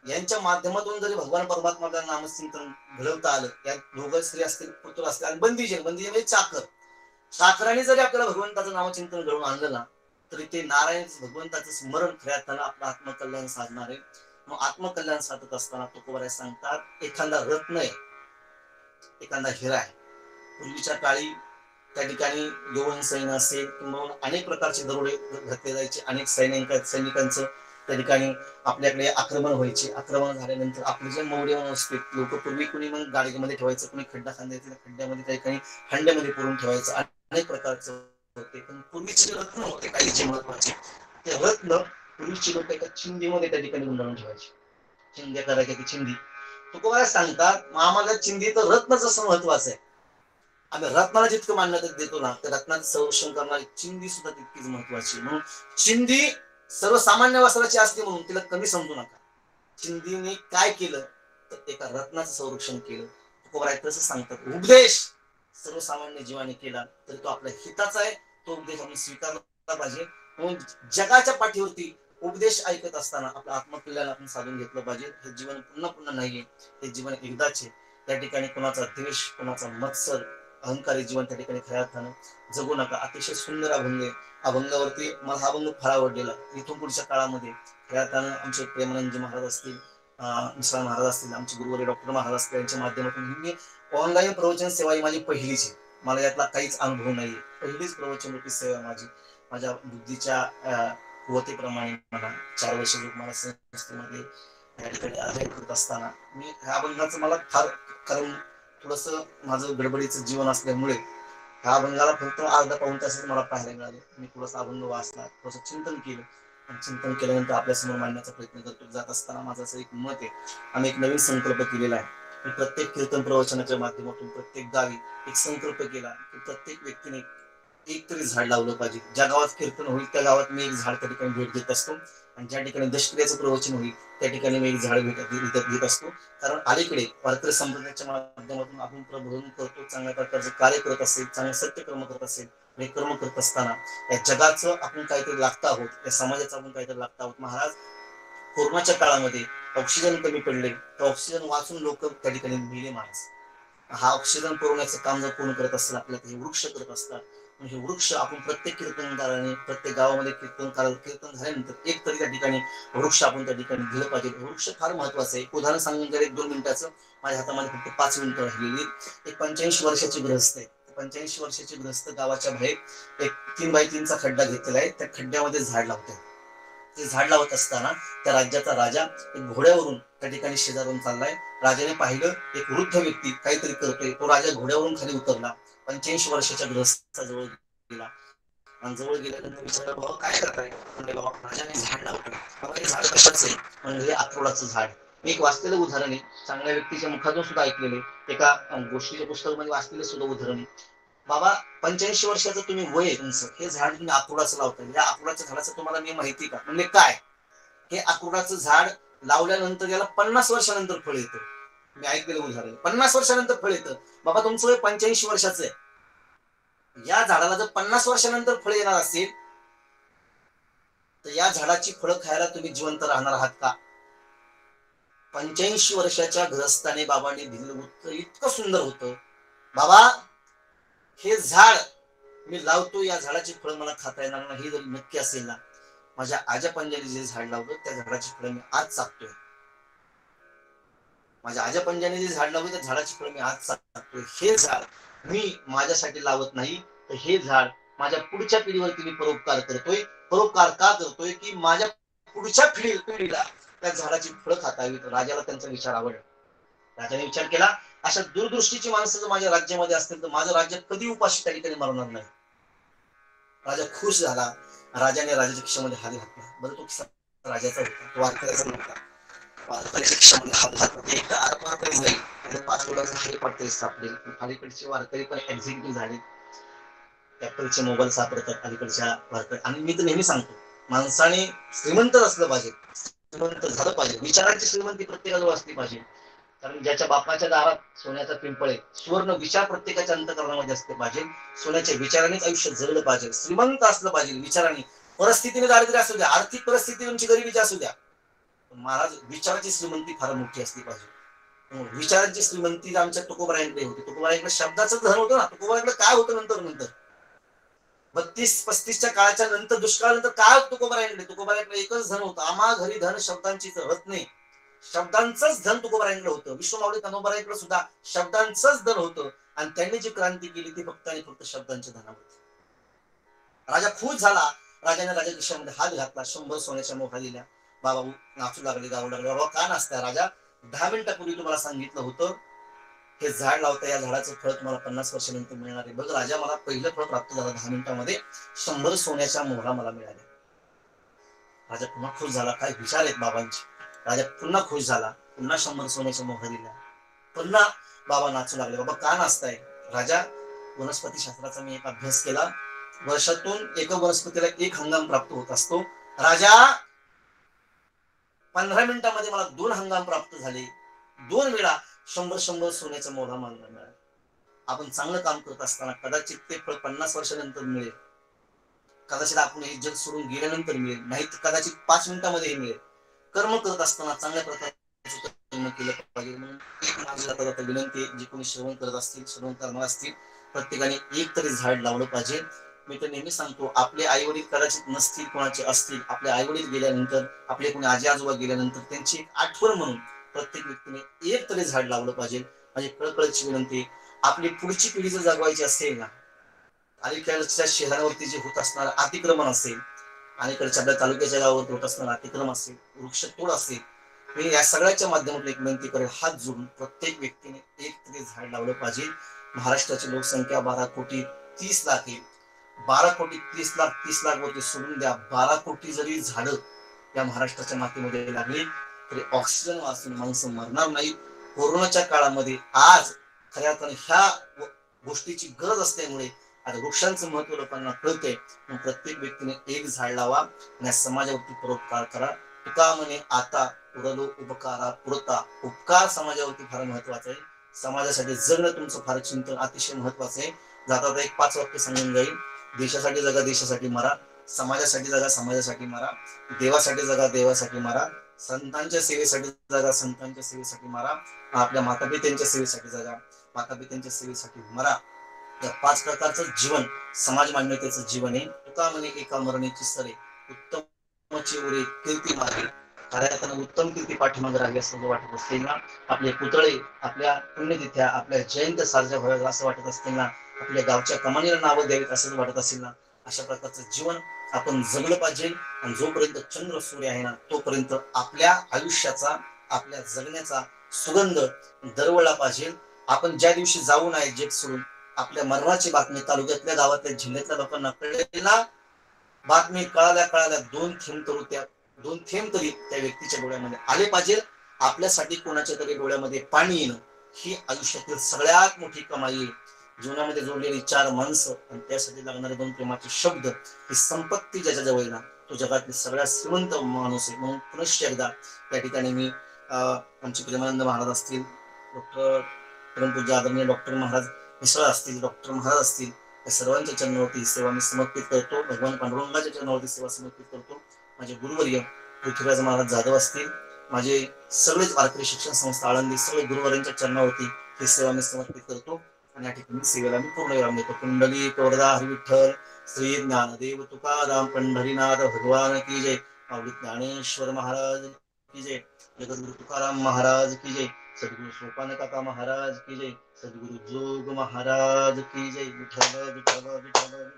यांच्या माध्यमातून जरी भगवान परमात्माचं नामचिंतन घडवता आलं, या दोघं स्त्री असतील, पुत्र असतील, आणि बंदीजन, बंदीजन म्हणजे चाकर, चाकराने जरी आपल्याला भगवंताचं नामचिंतन घडवून आणलं ना, तरी ते नारायण भगवंताचं स्मरण खऱ्या अर्थानं आपलं आत्मकल्याण साधणार आहे. मग आत्मकल्याण साधत असताना तुकोबाराय सांगतात, एखादा रत्न आहे, एखादा हिरा आहे. पूर्वीच्या काळी त्या ठिकाणी यवन सैन्य असेल किंवा अनेक प्रकारचे दरोडे घातले जायचे, अनेक सैनिकांचं त्या ठिकाणी आपल्याकडे आक्रमण व्हायचे. आक्रमण झाल्यानंतर आपले जे मौढ्यवान असते लोक, पूर्वी कुणी मग गाडीमध्ये ठेवायचं, कुणी खड्डा खांदायचं, खड्ड्यामध्ये त्या ठिकाणी हंड्यामध्ये पुरून ठेवायचं, अनेक प्रकारचं होते. पण पूर्वीचे रत्न होते काही जे महत्वाचे, ते रत्न पूर्वीचे लोक एका चिंधीमध्ये त्या ठिकाणी गुंडाळून ठेवायचे. चिंध्या करायच्या की चिंधी. तुकोबाराय सांगतात, आम्हाला चिंधी तर रत्न जसं महत्वाचं आहे, आम्ही रत्नाला जितकं मान्यता देतो ना, तर रत्नाचं संरक्षण करणारी चिंधी सुद्धा तितकीच महत्वाची. म्हणून चिंधी सर्वसामान्य वस्त्राची असते म्हणून तिला कमी समजू नका. चिंधीने काय केलं तर एका रत्नाचं संरक्षण केलं. तुकोबाराय तसं सांगतात, उपदेश सर्वसामान्य जीवाने केला तरी तो आपल्या हिताचा आहे, तो उपदेश आपण स्वीकारला पाहिजे. म्हणून जगाच्या पाठीवरती उपदेश ऐकत असताना आपलं आत्मकल्याण आपण साधून घेतलं पाहिजे. हे जीवन पुन्हा पुन्हा नाहीये, हे जीवन एकदाच आहे. त्या ठिकाणी कोणाचा द्वेष, कोणाचा मत्सर, अहंकारी जीवन त्या ठिकाणी खऱ्या अर्थानं जगू नका. अतिशय सुंदर अभंग आहे. अभंगावरती मला हा अभंग फार आवडलेला. इथून पुढच्या काळामध्ये खऱ्या अर्थानं आमचे प्रेमानंद महाराज असतील, मिश्रा महाराज असतील, आमचे गुरुवारी डॉक्टर महाराज असतील, यांच्या माध्यमातून मी ऑनलाईन प्रवचन सेवा ही माझी पहिलीच आहे. मला यातला काहीच अनुभव नाहीये, पहिलीच प्रवचन रूपी सेवा माझी. माझ्या बुद्धीच्या कुवतेप्रमाणे मला 4 वर्ष मला संस्थेमध्ये या ठिकाणी अभ्यास करत असताना मी ह्या अभंगाचं मला फार, कारण थोडस माझं गडबडीचं जीवन असल्यामुळे ह्या अभंगाला फक्त अर्धा पाऊण तासच मला पाहायला मिळालं. मी थोडासा अभंग वाचला, थोडंसं चिंतन केलं, आणि चिंतन केल्यानंतर आपल्यासमोर मांडण्याचा प्रयत्न करतो. जात असताना माझं असं एक मत आहे, आम्ही एक नवीन संकल्प केलेला आहे. प्रत्येक कीर्तन प्रवचनाच्या माध्यमातून प्रत्येक गावी एक संकल्प केला की प्रत्येक व्यक्तीने एक तरी झाड लावलं पाहिजे. ज्या गावात कीर्तन होईल त्या गावात मी एक झाड त्या ठिकाणी भेट देत असतो, आणि ज्या ठिकाणी दशक्रियाचं प्रवचन होईल त्या ठिकाणी मी एक झाड विकत घेत असतो. कारण अलीकडे वारकरी संप्रदायाच्या माध्यमातून आपण प्रबोधन करतो, चांगल्या प्रकारचं कार्य करत असेल, चांगले सत्यकर्म करत असेल, हे कर्म करत असताना या जगाचं आपण काहीतरी लागत आहोत, या समाजाचं आपण काहीतरी लागत आहोत. महाराज, कोरोनाच्या काळामध्ये ऑक्सिजन कमी पडले तर ऑक्सिजन वाचून लोक त्या ठिकाणी मेले. महाराज, हा ऑक्सिजन पुरवण्याचं काम जर कोण करत असेल आपल्याला, हे वृक्ष करत असतात. हे वृक्ष आपण प्रत्येक कीर्तनकाराने प्रत्येक गावामध्ये कीर्तन झाल्यानंतर एक तरी त्या ठिकाणी वृक्ष आपण त्या ठिकाणी दिलं पाहिजे. वृक्ष फार महत्वाचं आहे. उदाहरण सांगून जर 1-2 मिनिटाचं, माझ्या हातामध्ये फक्त 5 मिनिटं राहिलेली. एक 85 वर्षाची गृहस्थ आहे. 85 वर्षाची गृहस्थ गावाच्या बाहेर एक 3 बाय 3चा खड्डा घेतलेला आहे. त्या खड्ड्यामध्ये झाड लावते. ते झाड लावत असताना त्या राज्याचा राजा एक घोड्यावरून त्या ठिकाणी शेजारून चाललाय. राजाने पाहिलं एक वृद्ध व्यक्ती काहीतरी करतोय. तो राजा घोड्यावरून खाली उतरला. 85 वर्षाच्या गृहस्थाजवळ गेला आणि जवळ गेल्यानंतर विचारलं, बाबा काय करताय? म्हणजे बाबा राजाने झाड लावलं. बाबा हे झाड कशाचं आहे? म्हणजे अक्रोडाचं झाड. मी एक वाचलेलं उदाहरण आहे, चांगल्या व्यक्तीच्या मुखातून सुद्धा ऐकलेले, एका गोष्टीच्या पुस्तकामध्ये वाचलेलं सुद्धा उदाहरण आहे. बाबा 85 वर्षाचं तुम्ही वय तुमचं, हे झाड तुम्ही अक्रोडाचं लावताय. या अक्रोडाच्या झाडाचं तुम्हाला मी माहिती का? म्हणजे काय? हे अक्रोडाचं झाड लावल्यानंतर याला 50 वर्षानंतर फळ येतं. मी ऐकलेलं उदाहरण, 50 वर्षानंतर फळ येतं. बाबा तुमचं वय 85 वर्षाचं आहे. या झाडाला जर 50 वर्षानंतर फळ येणार असेल तर या झाडाची फळं खायला तुम्ही जिवंत राहणार आहात का? 85 वर्षाच्या गृहस्थाने बाबांनी दिलेलं उत्तर इतकं सुंदर होतं. बाबा हे झाड मी लावतो, या झाडाची फळं मला खाता येणार नाही हे जर नक्की असेल ना, माझ्या आजा पंजाने जे झाड लावलं त्या झाडाची फळं मी आज चाकतोय. माझ्या आजा पंजाने जे झाड लावलं त्या झाडाची फळं मी आज चाकतोय. हे झाड मी माझ्यासाठी लावत नाही, तर हे झाड माझ्या पुढच्या पिढीवरती मी परोपकार करतोय. परोपकार का करतोय? की माझ्या पुढच्या पिढीला त्या झाडाची फळं खाता यावीत. राजाला त्यांचा विचार आवडला. राजाने विचार केला, अशा दूरदृष्टीची माणसं जर माझ्या राज्यामध्ये असतील तर माझं राज्य कधी उपाशी त्या ठिकाणी मरणार नाही. राजा खुश झाला. राजाने राजाच्या खिशामध्ये हात घातला. बरं तो खिसा राजाचा होता, तो वारकऱ्याचा नव्हता. वारकऱ्याच्या खिशामध्ये हात घातला. एकदा आरपार जाईल 5 डॉलरचा हारी पडते सापडेल. अलीकडचे वारकरी पण एक्झिक्युटिव्ह झाले. ऍपलचे मोबाईल सापडतात अलीकडच्या वारकरी. आणि मी तर नेहमी सांगतो, माणसाने श्रीमंत असलं पाहिजे, श्रीमंत झालं पाहिजे. विचारांची श्रीमंती प्रत्येकाजवळ असली पाहिजे. कारण ज्याच्या बापाच्या दारात सोन्याचा पिंपळ आहे, सुवर्ण विचार प्रत्येकाच्या अंतःकरणामध्ये असले पाहिजे. सोन्याच्या विचारानेच आयुष्य जगलं पाहिजे. श्रीमंत असलं पाहिजे विचाराने. परिस्थितीने दारिद्र्य असू द्या, आर्थिक परिस्थिती तुमची गरिबीची असू द्या, महाराज विचाराची श्रीमंती फार मोठी असली पाहिजे. विचारांची श्रीमंती आमच्या तुकोबारायांकडे होती. तुकोबारायांकडे शब्दाचं धन होतं ना. तुकोबारायांकडे काय होतं नंतर 32-35च्या काळाच्या नंतर, दुष्काळानंतर काय तुकोबारायांकडे? तुकोबारायांकडे एकच धन होतं, आम्हा घरी धन शब्दांचीच रत्ने. शब्दांचंच धन तुकोबारायांकडे होतं. विश्वमाऊली ज्ञानोबारायांकडे सुद्धा शब्दांचंच धन होतं. आणि त्यांनी जी क्रांती केली ती फक्त आणि फक्त शब्दांच्या धनावरती. राजा खुश झाला. राजाने राजा खिशामध्ये हात घातला. 100 सोन्याच्या मोहरा दिल्या. बाबा नाचू लागले, गाऊ लागले. बाबा का नाचताय राजा? 10 मिनिटापूर्वी तुम्हाला सांगितलं होतं हे झाड लावता, या झाडाचं फळ तुम्हाला 50 वर्षानंतर मिळणार आहे. बघ राजा, मला पहिलं फळ प्राप्त झालं 10 मिनिटांमध्ये. 100 सोन्याच्या मोहरा मला मिळाल्या. राजा पुन्हा खुश झाला. काय विचार आहेत बाबांचे. राजा पुन्हा खुश झाला. पुन्हा 100 सोन्याच्या मोहरा दिल्या. पुन्हा बाबा नाचू लागले. बाबा का नाचताय? राजा, वनस्पती शास्त्राचा मी एक अभ्यास केला. वर्षातून एका वनस्पतीला एक हंगाम प्राप्त होत असतो. राजा 15 मिनिटांमध्ये मला 2 हंगाम प्राप्त झाले. 2 वेळा 100 सोन्याचा मोहरा मला मिळाला. आपण चांगलं काम करत असताना कदाचित ते फळ 50 वर्षानंतर मिळेल. कदाचित आपण हे जग सोडून गेल्यानंतर मिळेल, नाही तर कदाचित 5 मिनिटांमध्ये मिळेल. कर्म करत असताना चांगल्या प्रकारे कर्म केलं पाहिजे. म्हणून एक माझी विनंती, जे कोणी श्रवण करत असतील, श्रवण करणार असतील, प्रत्येकाने एक तरी झाड लावलं पाहिजे. मी तर नेहमी सांगतो, आपले आई वडील कदाचित नसतील, कोणाचे असतील, आपले आई वडील गेल्यानंतर, आपले कोणी आजी आजोबा गेल्यानंतर त्यांची एक आठवण म्हणून प्रत्येक व्यक्तीने एक तरी झाड लावलं पाहिजे. म्हणजे कळकळीची विनंती. आपली पुढची पिढी जर जगवायची असेल ना, अलीकडच्या शहरावरती जे होत असणार अतिक्रमण असेल, अलीकडच्या आपल्या तालुक्याच्या गावावर होत असणारा अतिक्रमण असेल, वृक्षतोड असेल, मी या सगळ्याच्या माध्यमातून एक विनंती करेल, हात जोडून प्रत्येक व्यक्तीने एक तरी झाड लावलं पाहिजे. महाराष्ट्राची लोकसंख्या 12 कोटी 30 लाख आहे. 12 कोटी 30 लाख 30 लाख वरती सोडून द्या. 12 कोटी जरी झाडं या महाराष्ट्राच्या मातीमध्ये लागली तरी ऑक्सिजन वाचून माणसं मरणार नाही. कोरोनाच्या काळामध्ये आज खऱ्या अर्थाने ह्या गोष्टीची गरज असल्यामुळे आता वृक्षांचं महत्व लोकांना कळतंय. प्रत्येक व्यक्तीने एक झाड लावा आणि समाजावरती परोपकार करा. तुका म्हणे आता उरलो उपकारा पुरता. उपकार समाजावरती फार महत्वाचा आहे. समाजासाठी जगणं तुमचं फार चिंतन अतिशय महत्वाचं आहे. जाता एक 5 वाक्य सांगून जाईल. देशासाठी जगा, देशासाठी मरा. समाजासाठी जगा, समाजासाठी मरा. देवासाठी जगा, देवासाठी मरा. संतांच्या सेवेसाठी जगा, संतांच्या सेवेसाठी मरा. आपल्या मातापित्यांच्या सेवेसाठी जगा, मातापित्यांच्या सेवेसाठी मरा. या 5 प्रकारचं जीवन समाज मान्यतेचं जीवन आहे. तुका म्हणे एका मरणेची सरे, उत्तमची उरे कीर्ती मागे, कार्यातन उत्तम कीर्ती पाठीमागे राहावी असं वाटत असतील ना, आपले पुतळे, आपल्या पुण्यतिथ्या, आपल्या जयंत साजऱ्या व्हाव्यात असं वाटत असतील ना, आपल्या गावच्या कमानीला नावं द्यावीत असं वाटत असेल ना, अशा प्रकारचं जीवन आपण जगलं पाहिजे. आणि जोपर्यंत चंद्र सूर्य आहे ना, तोपर्यंत आपल्या आयुष्याचा, आपल्या जगण्याचा सुगंध दरवळला पाहिजे. आपण ज्या दिवशी जाऊ नये जग सोडून, आपल्या मरणाची बातमी तालुक्यातल्या, गावातल्या, जिल्ह्यातल्या लोकांना कळेल ना, बातमी कळाल्या 2 थेंब तरी त्या व्यक्तीच्या डोळ्यामध्ये आले पाहिजे. आपल्यासाठी कोणाच्या तरी डोळ्यामध्ये पाणी येणं ही आयुष्यातील सगळ्यात मोठी कमाई आहे. जीवनामध्ये जोडलेली 4 माणसं आणि त्यासाठी लागणारे 2 प्रेमाचे शब्द, ही संपत्ती ज्याच्या जवळ ना, तो जगातील सगळ्यात श्रीमंत माणूस आहे. म्हणून पुनश्च एकदा त्या ठिकाणी मी आमचे प्रेमानंद महाराज असतील, डॉक्टर परमपूज्य आदरणीय डॉक्टर महाराज मिश्रा असतील, डॉक्टर महाराज असतील, या सर्वांच्या चरणावरती सेवा मी समर्पित करतो. भगवान पांडुरंगाच्या चरणावरती सेवा समर्पित करतो. माझे गुरुवर्य पृथ्वीराज महाराज जाधव असतील, माझे सगळेच वारकरी शिक्षण संस्था आळंदी, सगळे गुरुवर्यांच्या चरणावरती ही सेवा मी समर्पित करतो. आणि या ठिकाणी सेवेला मी पूर्ण विराम देतो. कुंडली वरदा हरी विठ्ठल, श्री ज्ञानदेव तुकाराम पंढरीनाथ भगवान की जय. माऊली ज्ञानेश्वर महाराज की जय. जगद्गुरु तुकाराम महाराज की जय. सद्गुरु सोपान काका महाराज की जय. सद्गुरु जोग महाराज की जय. विठ्ठल विठ्ठल विठ्ठल.